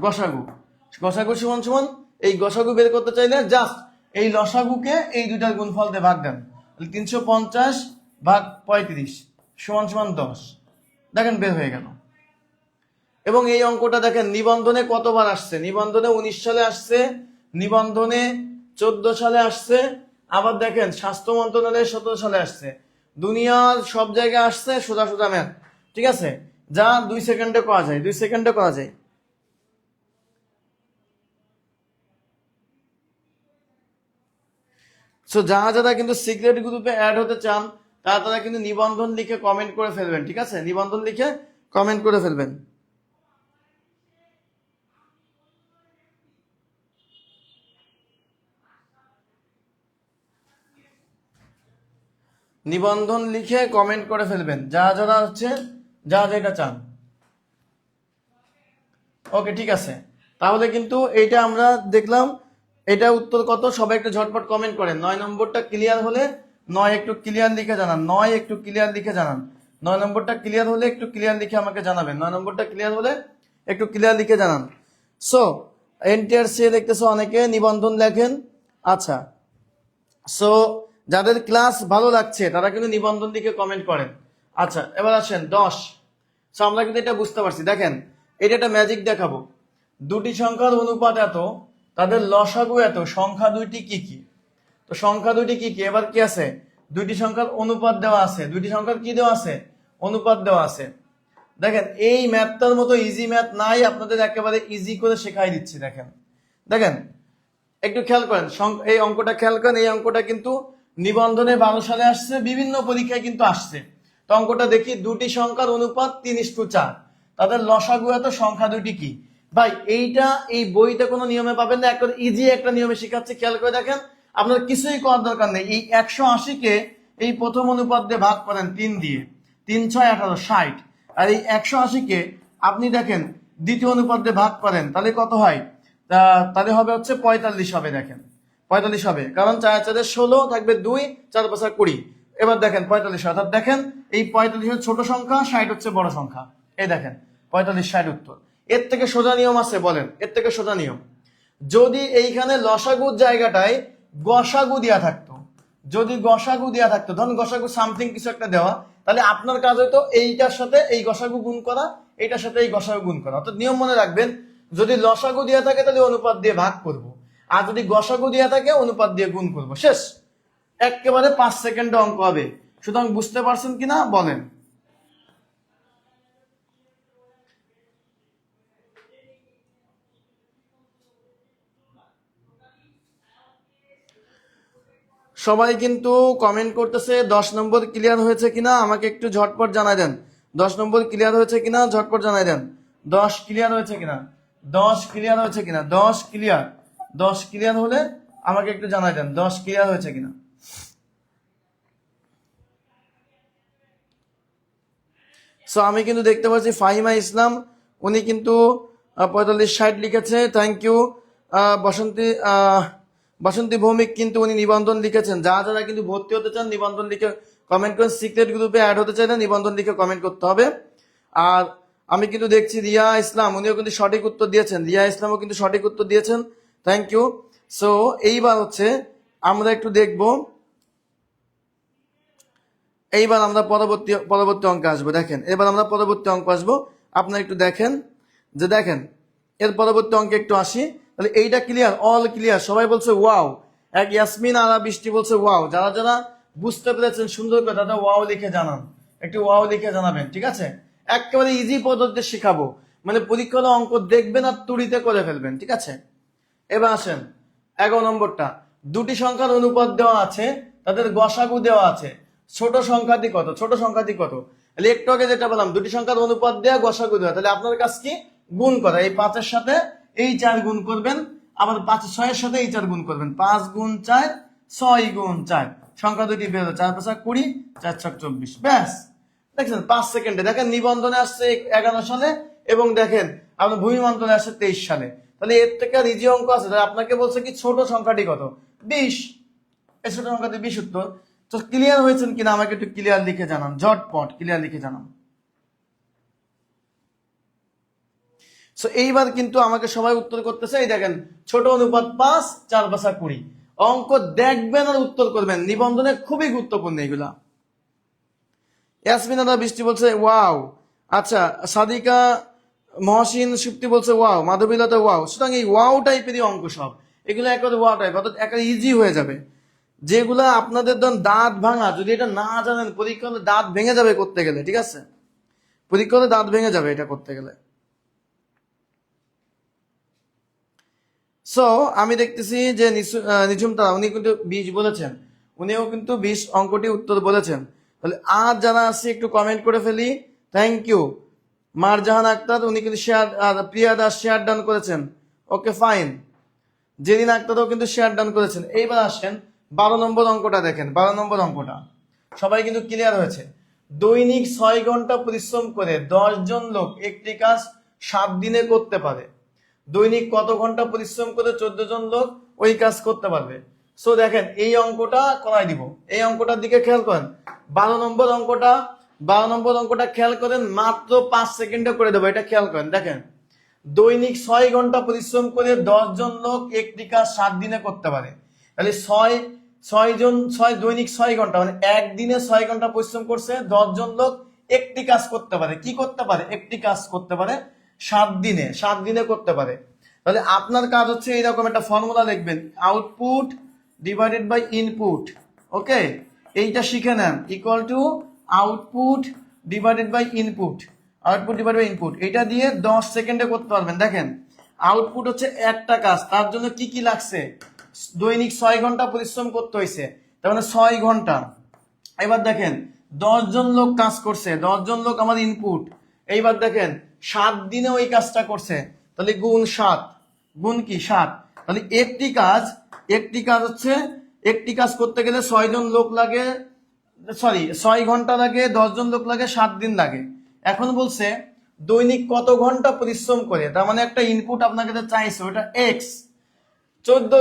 গসাগু সমান সমান এই গসাগু বের করতে চাইলে জাস্ট এই লসাগুকে এই দুইটার গুণফল দিয়ে ভাগ দেন। 350 ভাগ 35 সমান সমান 10, দেখেন বের হয়ে গেল। এবং এই অঙ্কটা দেখেন নিবন্ধনে কতবার আসছে, নিবন্ধনে 19 সালে আসছে, নিবন্ধনে 14 সালে আসছে, আবার দেখেন স্বাস্থ্য মন্ত্রণালয়ে 17 সালে আসছে। দুনিয়ার সব জায়গায় আসছে সোজা সোজা ম্যাথ, ঠিক আছে, যা 2 সেকেন্ডে করা যায়, 2 সেকেন্ডে করা যায়। সো যারা যারা কিন্তু সিক্রেট গ্রুপে অ্যাড হতে চান তারা কিন্তু নিবন্ধন লিখে কমেন্ট করে ফেলবেন, ঠিক আছে, নিবন্ধন লিখে কমেন্ট করে ফেলবেন। নিবন্ধন লিখে কমেন্ট করে ফেলবেন যারা যারা হচ্ছে, যা যেটা চান। ওকে, ঠিক আছে। তাহলে কিন্তু এইটা আমরা দেখলাম, এটা উত্তর কত সবাই একটু ঝটপট কমেন্ট করেন। 9 নম্বরটা ক্লিয়ার হলে 9 একটু ক্লিয়ার লিখে জানান, 9 একটু ক্লিয়ার লিখে জানান। 9 নম্বরটা ক্লিয়ার হলে একটু ক্লিয়ার লিখে আমাকে জানাবেন, 9 নম্বরটা ক্লিয়ার হলে একটু ক্লিয়ার লিখে জানান। সো এনটিআরসি দেখতেছো অনেকে নিবন্ধন লেখেন। আচ্ছা, সো যাদের ক্লাস ভালো লাগছে তারা কিন্তু নিবন্ধন লিখে কমেন্ট করেন। আচ্ছা, এবার আসেন 10। সো আমরা কিন্তু এটা বুঝতে পারছি। দেখেন, এটা একটা ম্যাজিক দেখাবো। দুটি সংখ্যার অনুপাত এত, তাদের লসাগু এত, সংখ্যা দুইটি কি কি? তো সংখ্যা দুইটি কি কি? এবার কি আছে? দুইটি সংখ্যার অনুপাত দেওয়া আছে। দুইটি সংখ্যার কি দেওয়া আছে? অনুপাত দেওয়া আছে। দেখেন, এই ম্যাথটার মতো ইজি ম্যাথ নাই, আপনাদের একেবারে ইজি করে শেখাই দিচ্ছি। দেখেন দেখেন একটু খেয়াল করেন, এই অঙ্কটা খেয়াল করেন। এই অঙ্কটা কিন্তু নিবন্ধনে 12 সালে আসছে, বিভিন্ন পরীক্ষায় কিন্তু আসছে। তো অঙ্কটা দেখি, দুটি সংখ্যার অনুপাত 3:4, তাদের লসাগু এত, সংখ্যা দুটি কি? ভাই এইটা এই বইতে কোনো নিয়মে পাবেন না, একটা ইজি একটা নিয়মে শেখাচ্ছি, খেয়াল করে দেখেন। আপনার কিছুই করার দরকার নেই। এই 180-কে এই প্রথম অনুপাত দিয়ে ভাগ করেন 3 দিয়ে, 3 6 18 60। আর এই 180-কে আপনি দেখেন দ্বিতীয় অনুপাত দিয়ে ভাগ করেন, তাহলে কত হয়? তাহলে হবে হচ্ছে 45 হবে। দেখেন 45 হবে, কারণ 4 4 16 থাকবে 2, 4 5 20। এবার দেখেন 45, অর্থাৎ দেখেন এই 45 হচ্ছে ছোট সংখ্যা, 60 হচ্ছে বড় সংখ্যা। এই দেখেন 45 60 উত্তর। এর থেকে সোজা নিয়ম আছে? বলেন, এর থেকে সোজা নিয়ম। যদি এইখানে লসাগুর জায়গাটায় গসাগু দেওয়া থাকতো, যদি গসাগু দেওয়া থাকতো, ধরুন গসাগু সামথিং কিছু একটা দেওয়া, তাহলে আপনার কাজ হতো এইটার সাথে এই গসাগু গুণ করা, এইটার সাথে এই গসাগু গুণ করা। অর্থাৎ নিয়ম মনে রাখবেন, যদি লসাগু দেওয়া থাকে তাহলে অনুপাত দিয়ে ভাগ করব, আর যদি গসাগু দেওয়া থাকে অনুপাত দিয়ে গুণ করব। শেষ। একেবারে 5 সেকেন্ডে অঙ্ক হবে। সুতরাং বুঝতে পারছেন কিনা বলেন? সবাই কিন্তু কমেন্ট করতেছে 10 নম্বর ক্লিয়ার হয়েছে কিনা আমাকে একটু ঝটপট জানাই দেন। 10 নম্বর ক্লিয়ার হয়েছে কিনা ঝটপট জানাই দেন। 10 ক্লিয়ার হয়েছে কিনা, 10 ক্লিয়ার হয়েছে কিনা, 10 ক্লিয়ার। 10 ক্লিয়ার হলে আমাকে একটু জানাই দেন 10 ক্লিয়ার হয়েছে কিনা। সো আমি কিন্তু দেখতে পাচ্ছি ফাহিমা ইসলাম, উনি কিন্তু 45 60 লিখেছে, থ্যাংক ইউ। বসন্তী বসন্তী ভৌমিক কিন্তু উনি নিবন্ধন লিখেছেন। যারা কিন্তু ভর্তি হতে চান নিবন্ধন লিখে কমেন্ট করেন। সিক্রেট গ্রুপে অ্যাড হতে চাইলে নিবন্ধন লিখে কমেন্ট করতে হবে। আর আমি কিন্তু দেখছি রিয়া ইসলাম, উনিও কিন্তু সঠিক উত্তর দিয়েছেন। রিয়া ইসলামও কিন্তু সঠিক উত্তর দিয়েছেন, থ্যাংক ইউ। সো এইবার হচ্ছে আমরা একটু দেখব, এইবার আমরা পরবর্তী অঙ্কে আসবো। দেখেন, এবার আমরা পরবর্তী অঙ্ক আসবো। আপনারা একটু দেখেন যে, দেখেন এর পরবর্তী অঙ্কে একটু আসি। তাহলে এইটা ক্লিয়ার, অল ক্লিয়ার। সবাই বলছে ওয়াও। এক ইয়াসমিন আর বৃষ্টি বলছে ওয়াও। যারা যারা বুঝতে পেরেছেন সুন্দর করে দাদা ওয়াও লিখে জানান, একটু ওয়াও লিখে জানাবেন, ঠিক আছে? একেবারে ইজি পদ্ধতিতে শেখাবো, মানে পরীক্ষা হলে অঙ্ক দেখবেন আর তুড়িতে করে ফেলবেন, ঠিক আছে? এবার আসেন 11 নম্বরটা। দুটি সংখ্যার অনুপাত দেওয়া আছে, তাদের গসাগু দেওয়া আছে। ছোট সংখ্যাটি কত? ছোট সংখ্যাটি কত? তাহলে একটু আগে যেটা বললাম, দুটি সংখ্যার অনুপাত দেওয়া, গসাগু দেওয়া। তাহলে আপনার কাজ কি? গুণ করা। এই 5-এর সাথে এই 4 গুণ করবেন, আবার 6-এর সাথে এই 4 গুণ করবেন। 5 গুণ 4 6 গুণ 4, সংখ্যা দুটি বের হলো 4 5 20, 4 6 24। ব্যাস, দেখছেন 5 সেকেন্ডে। দেখেন নিবন্ধনে আসছে 11 সালে, এবং দেখেন আপনার ভূমি মন্ত্রণে আসছে 23 সালে। তাহলে এর থেকে আর ইজি অঙ্ক আছে। আপনাকে বলছে কি ছোট সংখ্যাটি কত? 20। এই ছোট সংখ্যাটি 20 উত্তর। তো ক্লিয়ার হয়েছেন কিনা আমাকে একটু ক্লিয়ার লিখে জানান, ঝটপট ক্লিয়ার লিখে জানান। সো এইবার কিন্তু আমাকে সবাই উত্তর করতেছে। এই দেখেন, ছোট অনুপাত 5 4 5 20। অঙ্ক দেখবেন আর উত্তর করবেন, নিবন্ধনে খুবই গুরুত্বপূর্ণ এগুলা। ইয়াসমিন আদা বৃষ্টি বলছে ওয়াও। আচ্ছা, সাদিকা মহসিন সুপ্তি বলছে ওয়াও, মাধবীলতা ওয়াও। সুতরাং এই ওয়াও টাইপেরই অঙ্ক সব, এগুলো একবারে ওয়াও টাইপ, অর্থাৎ একেবারে ইজি হয়ে যাবে। যেগুলা আপনাদের ধরুন দাঁত ভাঙা, যদি এটা না জানেন পরীক্ষা হলে দাঁত ভেঙে যাবে করতে গেলে, ঠিক আছে? পরীক্ষা হলে দাঁত ভেঙে যাবে এটা করতে গেলে। সো আমি দেখতেছি যে নিঝুম তারা, উনি কিন্তু 20 বলেছেন, উনিও কিন্তু 20 অঙ্কটি উত্তর বলেছেন। তাহলে আর যারা আছে একটু কমেন্ট করে ফেলি, থ্যাংক ইউ। মারজাহান আক্তার, উনি কিন্তু শেয়ার, প্রিয়া দাস শেয়ার ডান করেছেন, ওকে ফাইন। জেরিন আক্তারও কিন্তু শেয়ার ডান করেছেন। এইবার আসেন 12 নম্বর অঙ্কটা দেখেন। 12 নম্বর অঙ্কটা সবাই কিন্তু ক্লিয়ার হয়েছে। দৈনিক 6 ঘন্টা পরিশ্রম করে 10 জন লোক একটি কাজ 7 দিনে করতে পারে। দৈনিক কত ঘন্টা পরিশ্রম করে 14 জন লোক ওই কাজ করতে পারবে। সো দেখেন এই অঙ্কটা করাই দিব, এই অঙ্কটার দিকে খেয়াল করেন। 12 নম্বর অঙ্কটা খেয়াল করেন, মাত্র 5 সেকেন্ডে করে দেবো, এটা খেয়াল করেন। দেখেন দৈনিক 6 ঘন্টা পরিশ্রম করে 10 জন লোক একটি কাজ 7 দিনে করতে পারে। তাহলে 6 দৈনিক 6 ঘন্টা মানে একদিনে 6 ঘন্টা পরিশ্রম করছে, 10 জন লোক একটি কাজ করতে পারে। কি করতে পারে? একটি কাজ করতে পারে 7 দিনে করতে পারে। তাহলে আপনার কাজ হচ্ছে এইরকম একটা ফর্মুলা লিখবেন, output divided by input. Okay, এইটা শিখে নেন, equal to output divided by input. Output divide by input, এটা দিয়ে 10 সেকেন্ডে করতে পারবেন। দেখেন আউটপুট হচ্ছে একটা কাজ, তার জন্য কি কি লাগছে? দৈনিক 6 ঘন্টা পরিশ্রম করতে হয়েছে, তার মানে 6 ঘন্টা। এবার দেখেন 10 জন লোক কাজ করছে, 10 জন লোক আমার ইনপুট। এইবার দেখেন 7 দিনে ওই কাজটা করছে, তাহলে গুণ 7, গুণ কি 7। তাহলে একটি কাজ হচ্ছে, একটি কাজ করতে গেলে 6 জন লোক লাগে, 6 ঘন্টা লাগে, 10 জন লোক লাগে, 7 দিন লাগে। এখন বলছে দৈনিক কত ঘন্টা পরিশ্রম করে, তার মানে একটা ইনপুট আপনাকে চাইছে, ওটা এক্স। 14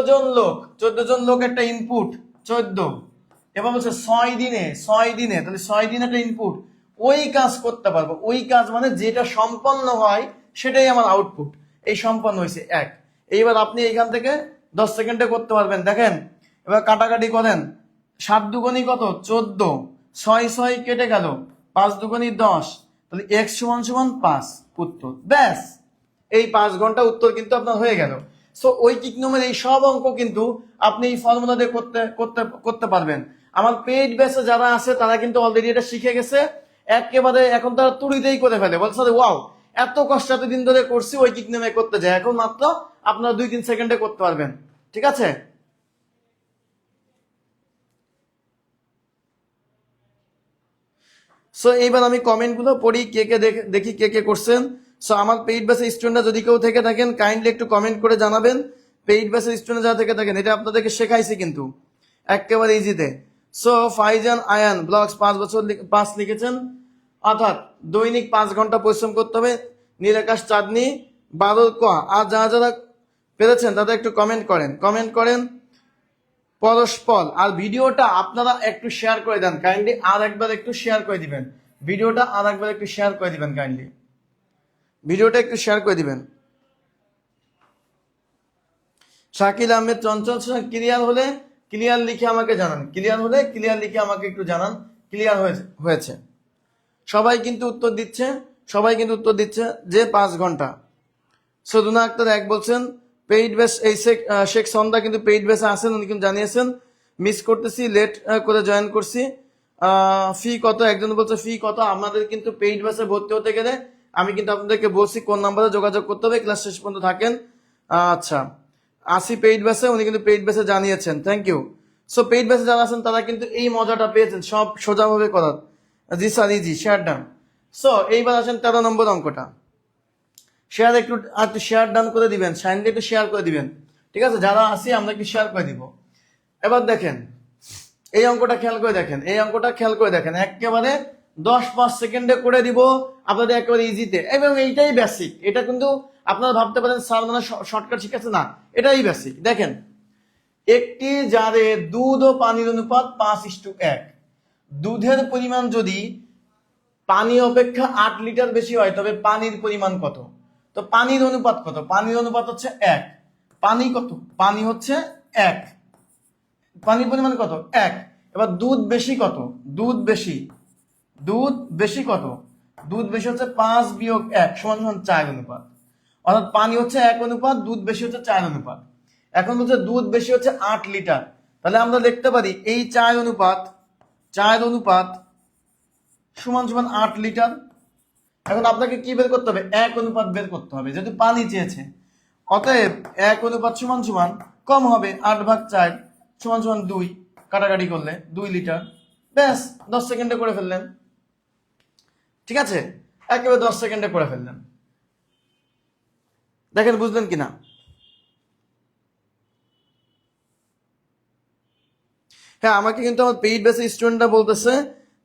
জন লোক একটা ইনপুট 14। এবার বলছে 6 দিনে, তাহলে 6 দিন একটা ইনপুট, ওই কাজ করতে পারবো। ওই কাজ মানে যেটা সম্পন্ন হয় সেটাই আমার আউটপুট। এই সম্পন্ন হয়েছে 1। এইবার আপনি এইখান থেকে 10 সেকেন্ডে করতে পারবেন। দেখেন এবার কাটাকাটি করেন, 7 দুগুণী কত? 14, 6 কেটে গেল, 5 দুগুণী 10, তাহলে x = 5 উত্তর। ব্যাস, এই 5 ঘন্টা উত্তর কিন্তু আপনার হয়ে গেল। সো ঐকিক নিয়মের এই সব অঙ্ক কিন্তু আপনি এই ফর্মুলা দিয়ে করতে পারবেন। আমার পেইড ব্যাচে যারা আছে তারা কিন্তু অলরেডি এটা শিখে গেছে, একেবারে এখন তারা তুড়িতেই করে ফেলে, বলছে ওয়াও এত কষ্ট এতদিন ধরে করছি ঐকিক নিয়মে করতে যায়, এখন মাত্র আপনারা 2-3 সেকেন্ডে করতে পারবেন। ঠিক আছে? সো এইবার আমি কমেন্টগুলো পড়ি, দেখি কে করছেন। সো আমার পেইড ব্যাচের স্টুডেন্টরা যদি কেউ থেকে থাকেন কাইন্ডলি একটু কমেন্ট করে জানাবেন। পেইড ব্যাচের স্টুডেন্ট যারা থেকে থাকেন, এটা আপনাদেরকে শেখাইছি কিন্তু একেবারে ইজিতে। সো ফাইজান আয়ান ব্লগস 5 লিখেছেন, অর্থাৎ দৈনিক 5 ঘন্টা পরিশ্রম করতে হবে। নীলাকাশ চাঁদনি 12 ক। আর যারা পেরেছেন তাদের একটু কমেন্ট করেন পরস্পর। আর ভিডিওটা আপনারা একটু শেয়ার করে দেন কাইন্ডলি, আর একবার একটু শেয়ার করে দিবেন ভিডিওটা, আর একবার একটু শেয়ার করে দিবেন কাইন্ডলি, ভিডিওটা একটু শেয়ার করে দিবেন। শাকিল আহমেদ চঞ্চল ক্লিয়ার লিখে আমাকে জানান, ক্লিয়ার লিখে আমাকে একটু জানান ক্লিয়ার হয়েছে। সবাই কিন্তু উত্তর দিচ্ছে যে 5 ঘন্টা। সদুনা আক্তার 1 বলছেন পেইড বেস। এই শেখ সন্ধ্যা কিন্তু পেইড বেসে আছেন, উনি কিন্তু জানিয়েছেন মিস করতেছি, লেট করে জয়েন করছি। ফি কত? একজন বলছে ফি কত। আমাদের কিন্তু পেইড বেসে ভর্তি হতে গেলে আমি কিন্তু আপনাদেরকে বলছি কোন নাম্বারে যোগাযোগ করতে হবে, ক্লাস শেষ পর্যন্ত থাকেন। আচ্ছা, আসি পেইড বেসে, উনি কিন্তু পেইড বেসে জানিয়েছেন, থ্যাংক ইউ। সো পেইড বেসে যারা আছেন তারা কিন্তু এই মজাটা পেয়েছেন, সব সোজাভাবে করার। জি sir, easy, share done. So এইবার আসেন 13 নম্বর অঙ্কটা। শেয়ার একটু শেয়ার ডান করে দিবেন, সাইনলি একটু শেয়ার করে দিবেন। ঠিক আছে, যারা আসি আমরা একটু শেয়ার করে দিব। এবার দেখেন এই অঙ্কটা খেয়াল করে দেখেন, একেবারে 10-5 সেকেন্ডে করে দিব আপনাদের, একেবারে ইজিতে। এবং এইটাই বেসিক, এটা কিন্তু আপনারা ভাবতে পারেন স্যার মানে শর্টকাট শিখেছে, না, এটাই বেসিক। দেখেন একটি জারে দুধ ও পানির অনুপাত 5:1। দুধের পরিমাণ যদি পানি অপেক্ষা 8 লিটার বেশি হয় তবে পানির পরিমাণ কত? তো পানির অনুপাত কত? পানির অনুপাত হচ্ছে 1। পানি কত? পানি হচ্ছে 1। পানির পরিমাণ কত? 1। এবার দুধ বেশি কত? দুধ বেশি কত? দুধ বেশি হচ্ছে 5 বিয়োগ 1 সমান 4 অনুপাত। অর্থাৎ পানি হচ্ছে 1 অনুপাত, দুধ বেশি হচ্ছে 4 অনুপাত। এখন বলছে দুধ বেশি হচ্ছে 8 লিটার, তাহলে আমরা লিখতে পারি এই 4 অনুপাত সমান 8 লিটার। এখন আপনাকে কি বের করতে হবে? 1 অনুপাত বের করতে হবে, যেহেতু পানি চেয়েছে। অতএব 1 অনুপাত সমান কম হবে, 8/4 সমান 2, কাটাকাটি করলে 2 লিটার। ব্যাস, 10 সেকেন্ডে করে ফেললেন। ঠিক আছে, একেবারে 10 সেকেন্ডে করে ফেললেন। দেখেন বুঝলেন কিনা? হ্যাঁ, আমাকে কিন্তু আমার পেইড বেসে স্টুডেন্টরা বলতেছে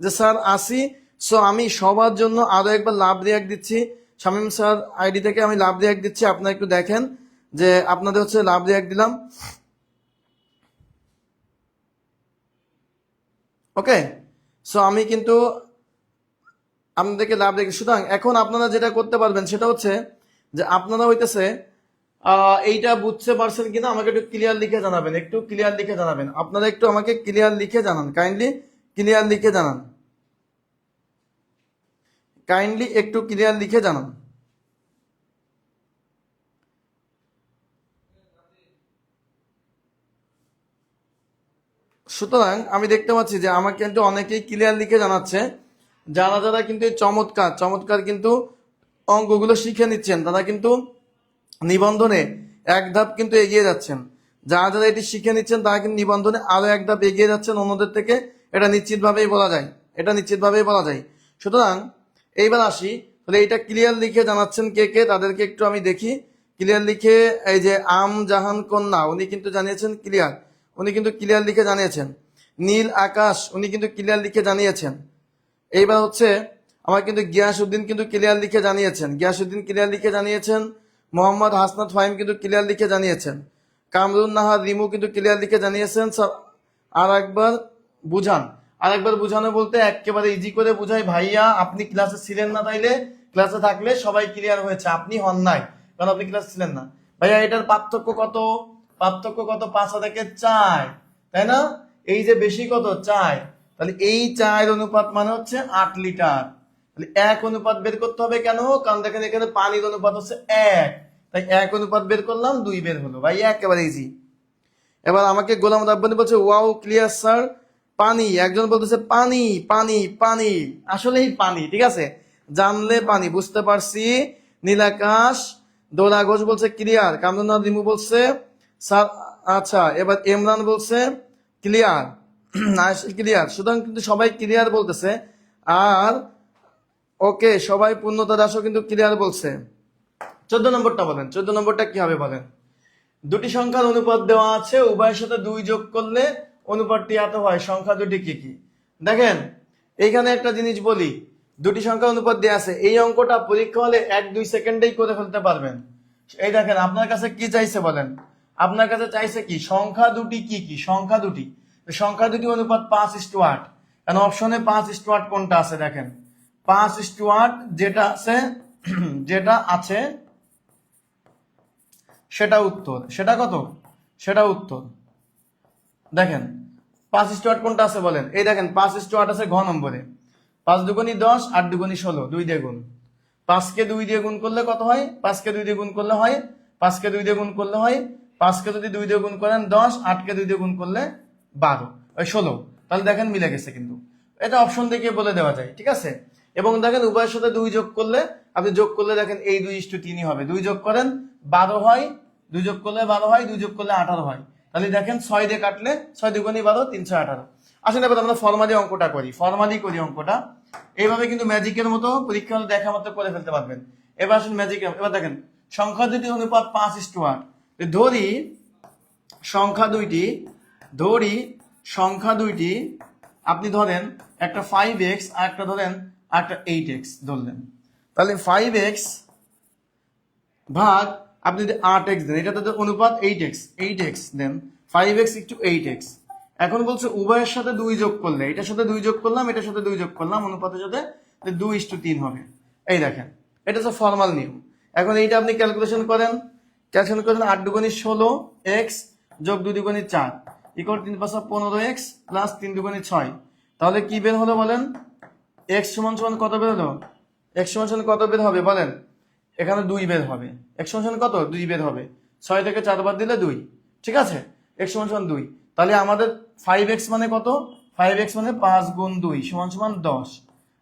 যে স্যার আসি। সো আমি সবার জন্য আরো একবার লাভ রিয়াক্ট দিচ্ছি, শামীম স্যার আইডি থেকে আমি লাভ রিয়াক্ট দিচ্ছি, আপনারা একটু দেখেন যে আপনাদের হচ্ছে লাভ রিয়াক্ট দিলাম। ওকে, সো আমি কিন্তু আপনাদেরকে লাভ রেখে, সুতরাং এখন আপনারা যেটা করতে পারবেন সেটা হচ্ছে যে আপনারা হইতেছে এইটা বুঝতে পারছেন কিনা আমাকে একটু ক্লিয়ার লিখে জানাবেন, একটু ক্লিয়ার লিখে জানাবেন। আপনারা একটু আমাকে ক্লিয়ার লিখে জানান, কাইন্ডলি ক্লিয়ার লিখে জানান, কাইন্ডলি একটু ক্লিয়ার লিখে জানান। সুতরাং আমি দেখতে পাচ্ছি যে আমাকে কিন্তু অনেকেই ক্লিয়ার লিখে জানাচ্ছে, যারা যারা কিন্তু এই চমৎকার চমৎকার কিন্তু অঙ্কগুলো শিখে নিচ্ছেন, তারা কিন্তু নিবন্ধনে এক ধাপ কিন্তু এগিয়ে যাচ্ছেন। যারা যারা এটি শিখে নিচ্ছেন তারা কিন্তু নিবন্ধনে আরো এক ধাপ এগিয়ে যাচ্ছেন অন্যদের থেকে, এটা নিশ্চিতভাবেই বলা যায়, এটা নিশ্চিতভাবেই বলা যায়। সুতরাং এইবার আসি, তাহলে এইটা ক্লিয়ার লিখে জানাচ্ছেন কে কে, তাদেরকে একটু আমি দেখি। ক্লিয়ার লিখে এই যে আম জাহান কন্যা, উনি কিন্তু জানিয়েছেন ক্লিয়ার, উনি কিন্তু ক্লিয়ার লিখে জানিয়েছেন। নীল আকাশ, উনি কিন্তু ক্লিয়ার লিখে জানিয়েছেন। এইবার হচ্ছে আমার কিন্তু গিয়াসউদ্দিন কিন্তু ক্লিয়ার লিখে জানিয়েছেন, গিয়াসউদ্দিন ক্লিয়ার লিখে জানিয়েছেন। মোহাম্মদ হাসনাত ফাহিম কিন্তু ক্লিয়ার লিখে জানিয়েছেন। কামরুন নাহার রিমু কিন্তু ক্লিয়ার লিখে জানিয়েছেন। আর একবার বুঝান, আর একবার বুঝানো বলতে একেবারে ইজি করে বুঝাই, ভাইয়া আপনি ক্লাসে ছিলেন না, তাইলে ক্লাসে থাকলে সবাই ক্লিয়ার হয়েছে, আপনি হন নাই কারণ আপনি ক্লাসে ছিলেন না। ভাইয়া এটার পার্থক্য কত? পার্থক্য কত? 5/4, তাই না? এই যে বেশি কত? 4, তাহলে এই 4 অনুপাত মানে হচ্ছে 8 লিটার। তাহলে 1 অনুপাত বের করতে হবে কেন? কারণ দেখেন এখানে পানির অনুপাত হচ্ছে 1, তাই 1 অনুপাত বের করলাম, 2 বের হলো। ভাই একেবারে ইজি। এবার আমাকে গোলাম রাব্বানি বলছে ওয়াও ক্লিয়ার স্যার, পানি। একজন বলতেছে পানি পানি পানি, আসলেই পানি, ঠিক আছে, জানলে পানি, বুঝতে পারছি। নীলাকাশ দোলা ঘোষ বলছে ক্লিয়ার। কামরুন রিমু বলছে স্যার আচ্ছা। এবার ইমরান বলছে ক্লিয়ার, ক্লিয়ার। সুতরাং কিন্তু সবাই ক্লিয়ার বলতেছে। আর ওকে, সবাই পূর্ণতা দাসও কিন্তু ক্লিয়ার বলছে। 14 নম্বরটা বলেন, 14 নম্বরটা কি হবে বলেন? দুটি সংখ্যার অনুপাত দেওয়া আছে, উভয়ের সাথে 2 যোগ করলে অনুপাতটি এত হয়, সংখ্যা দুটি কি কি? দেখেন এইখানে একটা জিনিস বলি, দুটি সংখ্যার অনুপাত দেওয়া আছে, এই অঙ্কটা পরীক্ষা হলে 1-2 সেকেন্ডেই করে ফেলতে পারবেন। এই দেখেন আপনার কাছে কি চাইছে বলেন? আপনার কাছে চাইছে কি? সংখ্যা দুটি কি কি? সংখ্যা দুটি, সংখ্যা দুটি অনুপাত 5:8। কারণ অপশনে 5:8 কোনটা আছে দেখেন, 5:8 যেটা আছে যেটা আছে সেটা উত্তর। সেটা কত? সেটা উত্তর। দেখেন 5:8 কোনটা আছে বলেন? এই দেখেন 5:8 আছে ঘ নম্বরে। 5 দুগুণী 10, 8 দুগুণী 16, 2 দিয়ে গুণ। 5কে 2 দিয়ে গুণ করলে কত হয়? 5কে 2 দিয়ে গুণ করলে হয়, 5কে 2 দিয়ে গুণ করলে হয়, 5কে যদি 2 দিয়ে গুণ করেন 10, 8কে 2 দিয়ে গুণ করলে 12, ওই 16। তাহলে দেখেন মিলে গেছে কিন্তু, এটা অপশন দেখে বলে দেওয়া যায়, ঠিক আছে। এবং দেখেন উভয়ের সাথে 2 যোগ করলে, আপনি যোগ করলে দেখেন এই 2:3 হবে। 2 যোগ করেন 12 হয়, 2 যোগ করলে 12 হয়, 2 যোগ করলে 18 হয়। তাহলে দেখেন 6 দিয়ে কাটলে 6 দুগুণী 12, 318। আসলে এবার আমরা ফর্মালি অঙ্কটা করি, ফর্মালি করি অঙ্কটা। এইভাবে কিন্তু ম্যাজিকের মতো পরীক্ষা হলে দেখা মতো করে ফেলতে পারবেন। এবার আসুন ম্যাজিক। এবার দেখেন সংখ্যা দুটি অনুপাত 5:8। ধরি সংখ্যা দুইটি, ধরি সংখ্যা দুইটি, আপনি ধরেন একটা 5x আর একটা ধরেন আর একটা 8x ধরলেন। তাহলে 5x ভাগ আপনি যদি 8x দেন, এটা তো অনুপাত 8x, 8x দেন 5x একটু 8x। এখন বলছে উভয়ের সাথে 2 যোগ করলে, এটার সাথে 2 যোগ করলাম, এটার সাথে 2 যোগ করলাম, অনুপাতের সাথে 2:3 হবে। এই দেখেন এটা হচ্ছে ফর্মাল নিয়ম। এখন এইটা আপনি ক্যালকুলেশন করেন, 8 দুগুণী 16x যোগ 2 দুগুণী 4 ইকুয়াল 3×5 15x প্লাস 3 দুগুণী 6। তাহলে কি বের হলো বলেন? x সমান সমান কত বের হলো? x সমান সমান কত বের হবে বলেন? এখানে 2 বের হবে। x সমান সমান কত? 2 বের হবে। 6 থেকে 4 বাদ দিলে 2, ঠিক আছে। x সমান সমান 2। তাহলে আমাদের 5x মানে কত? 5x মানে 5 গুণ 2 সমান সমান 10।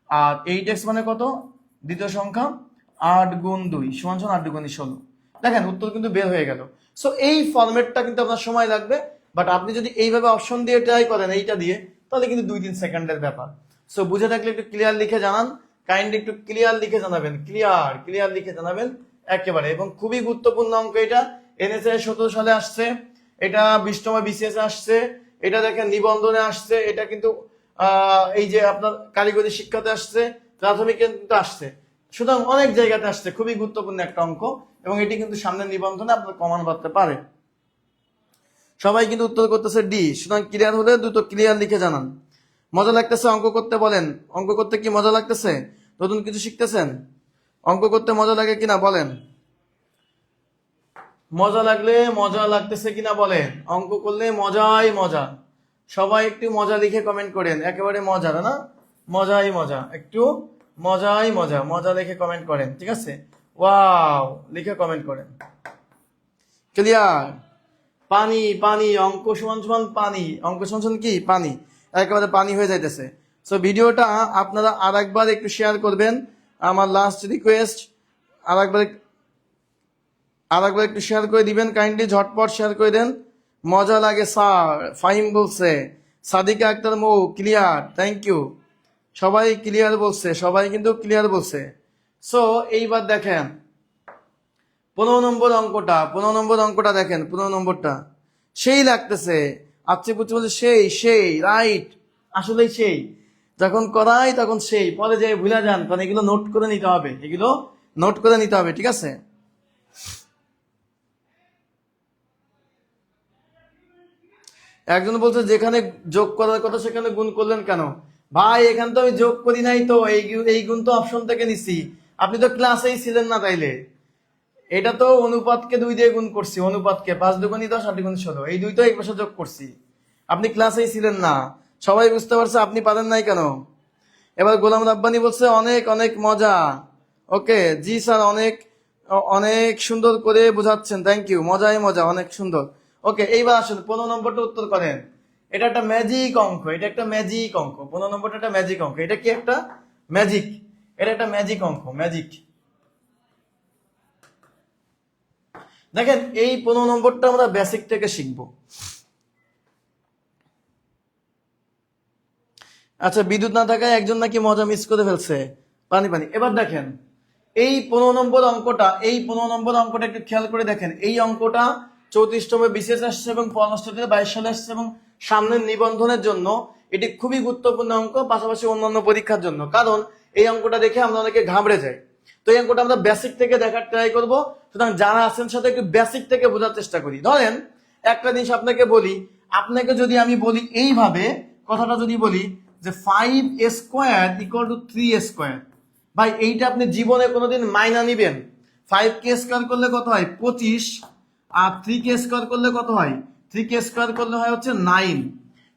আর 8x মানে কত? দ্বিতীয় সংখ্যা 8 গুণ 2 সমান সমান 8 দুগুণী 16। দেখেন উত্তর কিন্তু বের হয়ে গেল। সো এই ফরম্যাটটা কিন্তু আপনার সময় লাগবে, বাট আপনি যদি এইভাবে অপশন দিয়ে ট্রাই করেন এইটা দিয়ে, তাহলে কিন্তু 2-3 সেকেন্ডের ব্যাপার। সো বুঝে থাকলে একটু ক্লিয়ার লিখে জানান, কাইন্ডলি একটু ক্লিয়ার লিখে জানাবেন, ক্লিয়ার ক্লিয়ার লিখে জানাবেন একেবারে। এবং খুবই গুরুত্বপূর্ণ অঙ্ক এটা, এনএসএ 17 সালে আসছে, এটা 20তম বিসিএস আসছে, এটা দেখেন নিবন্ধনে আসছে, এটা কিন্তু এই যে আপনার কারিগরি শিক্ষাতে আসছে, প্রাথমিক কিন্তু আসছে। সুতরাং অনেক জায়গাতে আসছে, খুবই গুরুত্বপূর্ণ একটা অঙ্ক, এবং এটি কিন্তু সামনের নিবন্ধনে আপনার কমান বাড়তে পারে। সবাই কিন্তু উত্তর করতেছে ডি। সুতরাং ক্লিয়ার হলে দ্রুত ক্লিয়ার লিখে জানান। মজা লাগতেছে অঙ্ক করতে? বলেন, অঙ্ক করতে কি মজা লাগতেছে? নতুন কিছু শিখতেছেন? অঙ্ক করতে মজা লাগে কিনা বলেন? মজা লাগলে মজা লাগতেছে কিনা বলেন? অঙ্ক করলে মজাই মজা। সবাই একটু মজা লিখে কমেন্ট করেন, একেবারে মজা না, মজাই মজা, একটু মজাই মজা, মজা লিখে কমেন্ট করেন, ঠিক আছে? ওয়াও লিখে কমেন্ট করেন। ক্লিয়ার? পানি পানি, অঙ্ক সমান সমান পানি, অঙ্ক সমান সমান কি পানি, একেবারে পানি হয়ে যাইতেছে। সো ভিডিওটা আপনারা আরেকবার একটু শেয়ার করবেন, আমার লাস্ট রিকোয়েস্ট। আরেকবার একটু শেয়ার করে দিবেন, কাইন্ডলি ঝটপট শেয়ার করে দেন। মজা লাগে স্যার, ফাহিম বলছে। সাদিকা আক্তার মৌ ক্লিয়ার, থ্যাংক ইউ। সবাই ক্লিয়ার বলছে, সবাই কিন্তু ক্লিয়ার বলছে। সো এইবার দেখেন 15 নম্বর অঙ্কটা, 15 নম্বর অঙ্কটা দেখেন, 15 নম্বরটা সেই লাগতেছে। আচ্ছা বুঝতে বলছে সেই রাইট, আসলেই সেই। যখন করাই তখন সেই, পরে যে ভুলে যান, কারণ এগুলো নোট করে নিতে হবে, এগুলো নোট করে নিতে হবে, ঠিক আছে? একজন বলছে যেখানে যোগ করার কথা সেখানে গুণ করলেন কেন? ভাই এখানে তো আমি যোগ করি নাই, তো এই গুণ তো অপশন থেকে নিছি। আপনি তো ক্লাসেই ছিলেন না তাইলে। এটা তো অনুপাতকে 2 দিয়ে গুণ করছি, অনুপাতকে 5 দুগুণী 10 8 গুণ 16, এই 2 তো এক পাশে যোগ করছি। আপনি ক্লাসেই ছিলেন না, সবাই বুঝতে পারছে, আপনি পারেন নাই কেন? এবার গোলাম রাব্বানি বলছে অনেক অনেক মজা। ওকে জি স্যার, অনেক অনেক সুন্দর করে বোঝাচ্ছেন, থ্যাংক ইউ। মজাই মজা, অনেক সুন্দর। ওকে এইবার আসুন 15 নম্বরটা উত্তর করেন। এটা একটা ম্যাজিক অঙ্ক, এটা একটা ম্যাজিক অঙ্ক। 15 নম্বরটা একটা ম্যাজিক অঙ্ক। এটা কি একটা ম্যাজিক? এটা একটা ম্যাজিক অঙ্ক, ম্যাজিক। দেখেন এই 15 নম্বরটা আমরা বেসিক থেকে শিখবো। আচ্ছা বিদ্যুৎ না থাকায় একজন নাকি মজা মিস করে ফেলছে, পানি পানি। এবার দেখেন এই 15 নম্বর অঙ্কটা, এই 15 নম্বর অঙ্কটা একটু খেয়াল করে দেখেন। এই অঙ্কটা 34তম বিশেষ আসছে এবং 22 সালে আসছে, এবং সামনের নিবন্ধনের জন্য এটি খুবই গুরুত্বপূর্ণ অঙ্ক, পাশাপাশি অন্যান্য পরীক্ষার জন্য। কারণ এই অঙ্কটা দেখে আমরা অনেকে ঘাবড়ে যাই। তো এই অঙ্কটা আমরা বেসিক থেকে দেখার ট্রাই করব। সুতরাং যারা আছেন সাথে একটু বেসিক থেকে বোঝার চেষ্টা করি। ধরেন একটা জিনিস আপনাকে বলি, আপনাকে যদি আমি বলি এইভাবে, কথাটা যদি বলি যে 5a² = 3a², ভাই এইটা আপনি জীবনে কোনোদিন মাইনা নিবেন? 5k² করলে কত হয়? 25। আর 3k² করলে কত হয়? 3k² করলে হয় হচ্ছে 9।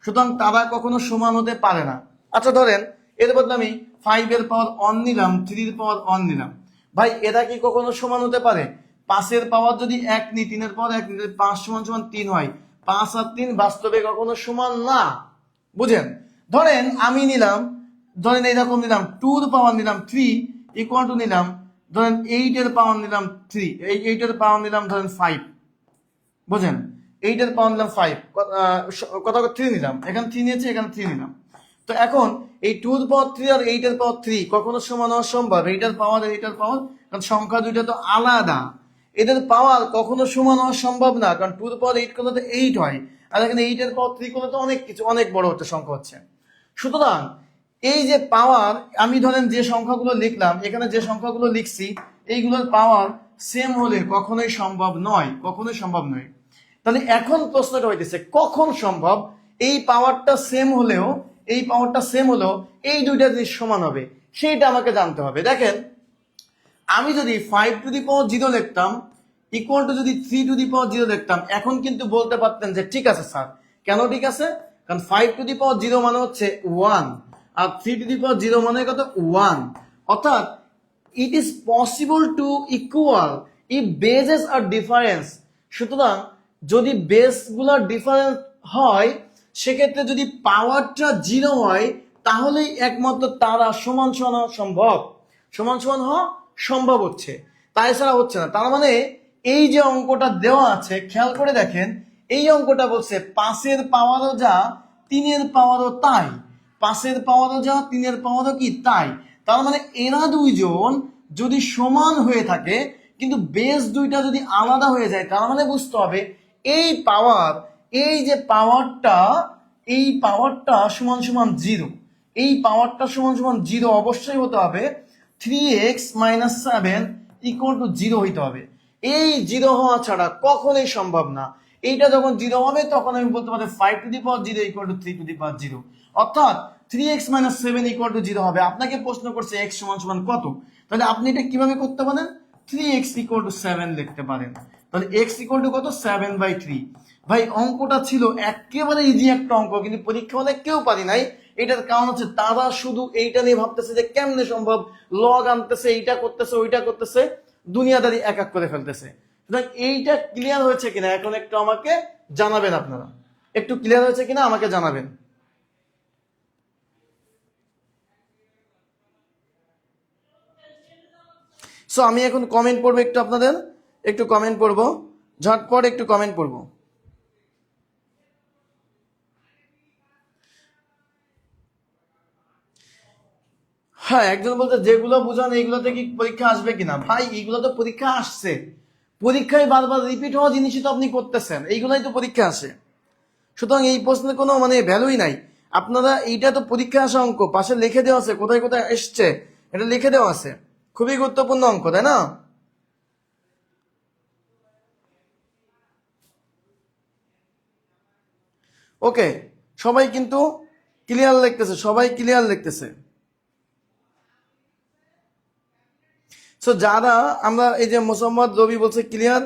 সুতরাং তারা কখনো সমান হতে পারে না। আচ্ছা ধরেন এর বদলে আমি 5 এর পাওয়ার 1 নিলাম, 3 এর পাওয়ার 1 নিলাম, ভাই এরা কি কখনো সমান হতে পারে? 5 এর পাওয়ার যদি 1 নি, 3 এর পাওয়ার 1 নি, 5 সমান সমান 3 হয়। 5 আর 3 বাস্তবে কখনো সমান না, বুঝেন? ধরেন আমি নিলাম, ধরেন এইরকম নিলাম 2 এর পাওয়ার নিলাম 3 ইকুয়াল টু নিলাম, ধরেন 8 এর পাওয়ার নিলাম 3, এই 8 এর পাওয়ার নিলাম ধরেন 5, বুঝেন? 8 এর পাওয়ার নিলাম 5, কত 3 নিলাম, এখানে 3 নিয়েছি, এখানে 3 নিলাম। তো এখন এই 2 এর পাওয়ার 3 আর 8 এর পাওয়ার 3 কখনো সমান হওয়া সম্ভব? এইটার পাওয়ার এইটার পাওয়ার, কারণ সংখ্যা দুইটা তো আলাদা, এদের পাওয়ার কখনো সমান হওয়া সম্ভব না। কারণ 2 এর পাওয়ার 8 করলে তো 8 হয়, আর এখানে 8 এর পাওয়ার 3 করলে তো অনেক কিছু, অনেক বড় হচ্ছে সংখ্যা হচ্ছে। সুতরাং এই যে পাওয়ার, আমি ধরেন যে সংখ্যাগুলো লিখলাম, এখানে যে সংখ্যাগুলো লিখছি, এইগুলোর পাওয়ার সেম হলে কখনোই সম্ভব নয়, কখনোই সম্ভব নয়। তাহলে এখন প্রশ্নটা হইতেছে কখন সম্ভব? এই পাওয়ারটা সেম হলেও, এই পাওয়ারটা সেম হলেও এই দুইটা জিনিস সমান হবে, সেইটা আমাকে জানতে হবে। দেখেন আমি যদি 5⁻0 লিখতাম ইকুয়াল টু যদি 3⁻0 লিখতাম, এখন কিন্তু বলতে পারতেন যে ঠিক আছে স্যার। কেন ঠিক আছে? কারণ 5⁻0 মানে হচ্ছে 1, আর 3⁻0 মানে কত? 1। অর্থাৎ it is possible to equal if bases are difference. সুতরাং যদি বেস গুলা ডিফারেন্স হয়, সেক্ষেত্রে যদি পাওয়ারটা 0 হয়, তাহলেই একমাত্র তারা সমান সমান হওয়া সম্ভব, সমান সমান হওয়া সম্ভব হচ্ছে, তাই ছাড়া হচ্ছে না। তার মানে এই যে অঙ্কটা দেওয়া আছে, খেয়াল করে দেখেন, এই অঙ্কটা বলছে 5 এর পাওয়ারও যা 3 এর পাওয়ারও তাই, 5 এর পাওয়ারও যা 3 এর পাওয়ারও কি তাই। তার মানে এরা দুইজন যদি সমান হয়ে থাকে, কিন্তু বেস দুইটা যদি আলাদা হয়ে যায়, তার মানে বুঝতে হবে এই পাওয়ার, এই যে পাওয়ারটা, এই পাওয়ারটা সমান সমান 0, এই পাওয়ারটা সমান সমান 0 অবশ্যই হতে হবে। 3x মাইনাস 7 ইকুয়াল টু 0 হইতে হবে। এই 0 হওয়া ছাড়া কখনোই সম্ভব না। এইটা যখন 0 হবে তখন আমি বলতে পারি 5 to the power 0 equal to 3 to the power 0, অর্থাৎ 3x মাইনাস 7 ইকুয়াল টু 0 হবে। আপনাকে প্রশ্ন করছে x সমান সমান কত, তাহলে আপনি এটা কিভাবে করতে পারেন? 3x ইকুয়াল টু 7 লিখতে পারেন। তাহলে x ইকুয়াল টু কত? 7/3। ভাই অঙ্কটা ছিল একেবারে ইজি একটা অঙ্ক, কিন্তু পরীক্ষা হলে কেউ পারি নাই। এটার কারণ হচ্ছে তারা শুধু এইটা নিয়ে ভাবতেছে যে কেমনে সম্ভব, লগ আনতেছে, এইটা করতেছে, ওইটা করতেছে, দুনিয়াদারি এক এক করে ফেলতেছে। সুতরাং এইটা ক্লিয়ার হয়েছে কিনা এখন একটু আমাকে জানাবেন, আপনারা একটু ক্লিয়ার হয়েছে কিনা আমাকে জানাবেন। সো আমি এখন কমেন্ট পড়বো, একটু আপনাদের একটু কমেন্ট পড়বো, ঝটপট একটু কমেন্ট পড়বো। হ্যাঁ, একজন বলতে যেগুলো বুঝান এইগুলোতে কি পরীক্ষা আসবে কিনা? ভাই এইগুলো তো পরীক্ষা আসছে, পরীক্ষায় বারবার রিপিট হওয়া জিনিসই তো আপনি করতেছেন, এইগুলাই তো পরীক্ষা আসে। সুতরাং এই প্রশ্নের কোনো মানে ভ্যালুই নাই। আপনারা এইটা তো পরীক্ষা আসা অঙ্ক, পাশে লিখে দেওয়া আছে কোথায় কোথায় এসছে, এটা লিখে দেওয়া আছে, খুবই গুরুত্বপূর্ণ অঙ্ক, তাই না? ওকে, সবাই কিন্তু ক্লিয়ার লিখতেছে, সবাই ক্লিয়ার লিখতেছে। সো যারা আমরা এই যে মোসাম্মদ রবি বলছে ক্লিয়ার,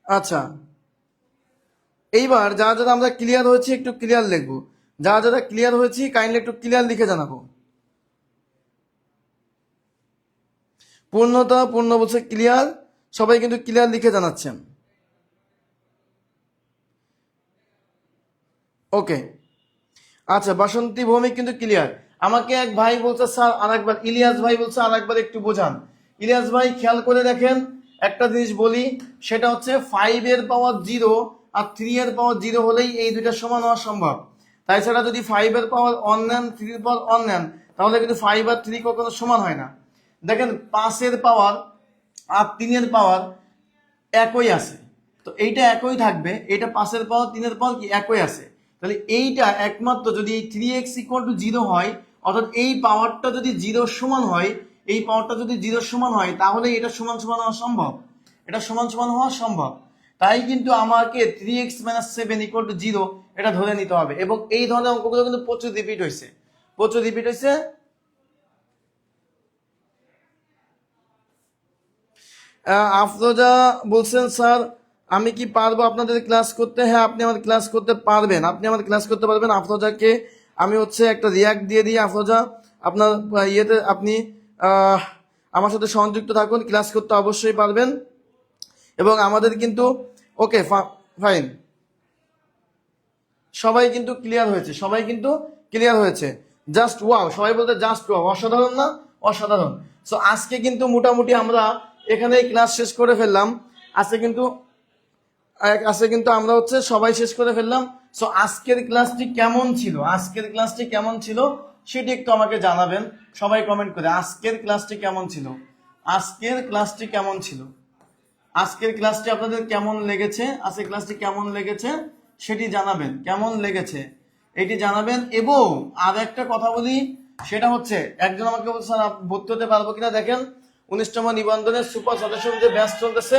আচ্ছা এইবার যারা যারা আমরা ক্লিয়ার হয়েছি একটু ক্লিয়ার লিখবো, যারা যারা ক্লিয়ার হয়েছি কাইন্ডলি একটু ক্লিয়ার লিখে জানাবো। পূর্ণতা পূর্ণ বলছে ক্লিয়ার, সবাই কিন্তু ক্লিয়ার লিখে জানাচ্ছেন। ওকে, আচ্ছা বাসন্তী ভৌমিক কিন্তু ক্লিয়ার। আমাকে এক ভাই বলছে স্যার আরেকবার, ইলিয়াস ভাই বলছে আরেকবার একটু বোঝান। ইলিয়াস ভাই খেয়াল করে দেখেন, একটা জিনিস বলি, সেটা হচ্ছে 5 এর পাওয়ার 0 আর 3 এর পাওয়ার 0 হলেই এই দুইটা সমান হওয়া সম্ভব। তাই ছাড়া যদি 5 এর পাওয়ার 1 নেন, 3 এর পাওয়ার 1 নেন, তাহলে কিন্তু 5 আর 3 কখনো সমান হয় না। দেখেন 5 এর পাওয়ার আর 3 এর পাওয়ার একই আছে, তো এইটা একই থাকবে, এটা 5 এর পাওয়ার 3 এর পাওয়ার কি একই আছে। তাহলে এইটা একমাত্র যদি এই 3x ইকুয়াল টু 0 হয়, অর্থাৎ এই পাওয়ারটা যদি 0 সমান হয়, এই পাওয়ারটা যদি 0 সমান হয়, তাহলে এটা সমান সমান হওয়া সম্ভব, এটা সমান সমান হওয়া সম্ভব। তাই কিন্তু আমাকে 3x মাইনাস 7 ইকুয়াল টু 0 এটা ধরে নিতে হবে। এবং এই ধরনের অঙ্কগুলো কিন্তু প্রচুর রিপিট হয়েছে, প্রচুর রিপিট হয়েছে। আফরোজা বলছেন স্যার আমি কি পারবো আপনাদের ক্লাস করতে? হ্যাঁ, আপনি আমার ক্লাস করতে পারবেন, আপনি আমার ক্লাস করতে পারবেন। আফরোজাকে আমি হচ্ছে একটা রিয়াক্ট দিয়ে দিই। আফরোজা আপনার ইয়েতে আপনি আমার সাথে সংযুক্ত থাকুন, ক্লাস করতে অবশ্যই পারবেন। এবং আমাদের কিন্তু ওকে ফাইন, সবাই কিন্তু ক্লিয়ার হয়েছে, সবাই কিন্তু ক্লিয়ার হয়েছে। জাস্ট ওয়াও, সবাই বলতে জাস্ট ওয়াও, অসাধারণ না? অসাধারণ। সো আজকে কিন্তু মোটামুটি আমরা এখানেই ক্লাস শেষ করে ফেললাম। আজকে কিন্তু আমরা হচ্ছে সবাই শেষ করে ফেললাম। সো আজকের ক্লাসটি কেমন ছিল, আজকের ক্লাসটি কেমন ছিল সেটি একটু আমাকে জানাবেন সবাই কমেন্ট করে। আজকের ক্লাসটি কেমন ছিল, আজকের ক্লাসটি কেমন ছিল, আজকের ক্লাসটি আপনাদের কেমন লেগেছে, আজকের ক্লাসটি কেমন লেগেছে সেটি জানাবেন, কেমন লেগেছে এটি জানাবেন। এবং আর একটা কথা বলি, সেটা হচ্ছে একজন আমাকে বলছে স্যার ভর্তি হতে পারবো কিনা। দেখেন 19তম নিবন্ধনের সুপার সাজেশন যে ব্যাচ চলতেছে,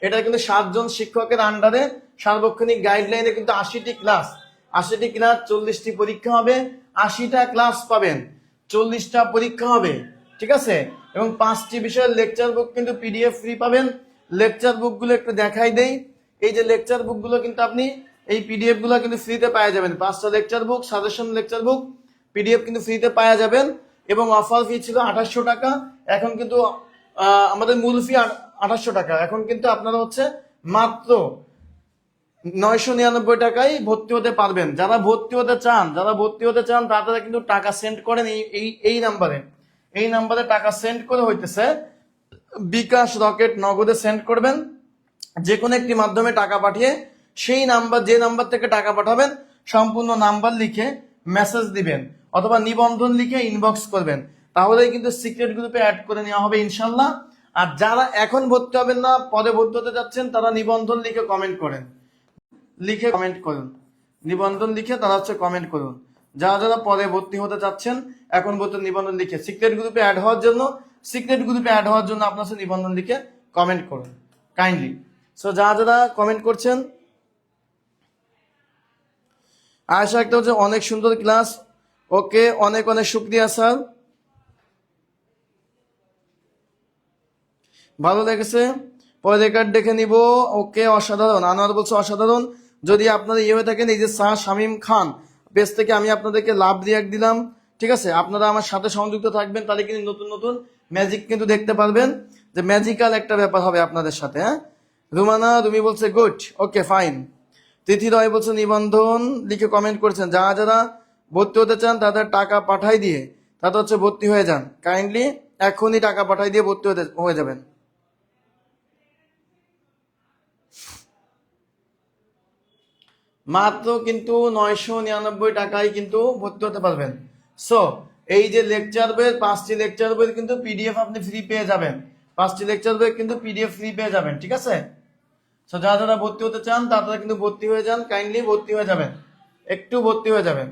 এটা কিন্তু 7 জন শিক্ষকের আন্ডারে সার্বক্ষণিক গাইডলাইনে কিন্তু 80টি ক্লাস, 80টি ক্লাস, 40টি পরীক্ষা হবে, 80টা ক্লাস পাবেন, 40টা পরীক্ষা হবে, ঠিক আছে। এবং 5টি বিষয়ের লেকচার বুক কিন্তু পিডিএফ ফ্রি পাবেন। লেকচার বুকগুলো একটু দেখাই দেই। এই যে লেকচার বুকগুলো কিন্তু আপনি এই পিডিএফ গুলো কিন্তু ফ্রিতে পাওয়া যাবেন। 5টা লেকচার বুক, সাজেশন লেকচার বুক, পিডিএফ কিন্তু ফ্রিতে পাওয়া যাবেন। এবং অফার ফি ছিল 2800 টাকা, এখন কিন্তু আমাদের মূল ফি 2800 টাকা, এখন কিন্তু আপনারা হচ্ছে মাত্র 999 টাকায় ভর্তি হতে পারবেন। যারা ভর্তি হতে চান, যারা ভর্তি হতে চান তারা কিন্তু টাকা সেন্ড করেন এই নাম্বারে, এই নাম্বারে টাকা সেন্ড করে হইতেছে বিকাশ, রকেট, নগদে সেন্ড করবেন। যে কোনো একটি মাধ্যমে টাকা পাঠিয়ে সেই নাম্বার, যে নাম্বার থেকে টাকা পাঠাবেন সম্পূর্ণ নাম্বার লিখে মেসেজ দিবেন অথবা নিবন্ধন লিখে ইনবক্স করবেন, তাহলেই কিন্তু সিক্রেট গ্রুপে অ্যাড করে নেওয়া হবে ইনশাল্লাহ। আর যারা এখন ভর্তি হবেন না, পরে ভর্তি হতে যাচ্ছেন, তারা নিবন্ধন লিখে কমেন্ট করেন, লিখে কমেন্ট করুন, নিবন্ধন লিখে তারা হচ্ছে কমেন্ট করুন। যারা যারা পরে ভর্তি হতে চাচ্ছেন, এখন ভর্তি নিবন্ধন লিখে সিক্রেট গ্রুপে অ্যাড হওয়ার জন্য সিক্রেট গ্রুপে অ্যাড হওয়ার জন্য আপনার সাথে নিবন্ধন লিখে কমেন্ট করুন কাইন্ডলি। সো যারা কমেন্ট করছেন, আশা একটা হচ্ছে অনেক সুন্দর ক্লাস। ওকে, অনেক অনেক শুক্রিয়া স্যার, ভালো লেগেছে। পরে রেকর্ড দেখে নিব। ওকে, অসাধারণ। আনোয়ার বলছে অসাধারণ। যদি আপনারা ইয়ে হয়ে থাকেন, এই যে শাহ শামীম খান পেজ থেকে আমি আপনাদেরকে লাভ রিয়াক্ট দিলাম, ঠিক আছে, আপনারা আমার সাথে সংযুক্ত থাকবেন, তাহলে কিন্তু নতুন নতুন ম্যাজিক কিন্তু দেখতে পারবেন, যে ম্যাজিক্যাল একটা ব্যাপার হবে আপনাদের সাথে। হ্যাঁ, রুমি বলছে গুড, ওকে ফাইন। তিথি রয় বলছে নিবন্ধন লিখে কমেন্ট করেছেন, যারা ভর্তি হতে চান তাদের টাকা পাঠাই দিয়ে তাদের হচ্ছে ভর্তি হয়ে যান, কাইন্ডলি এখনই টাকা পাঠাই দিয়ে ভর্তি হয়ে যাবেন। মাত্র কিন্তু 999 টাকায় কিন্তু ভর্তি হতে পারবেন। সো এই যে লেকচার বইয়ের 5টি লেকচার বইয়ের কিন্তু পিডিএফ আপনি ফ্রি পেয়ে যাবেন, 5টি লেকচার বই কিন্তু পিডিএফ ফ্রি পেয়ে যাবেন, ঠিক আছে। সো যারা ভর্তি হতে চান তারা কিন্তু ভর্তি হয়ে যান, কাইন্ডলি ভর্তি হয়ে যাবেন, একটু ভর্তি হয়ে যাবেন।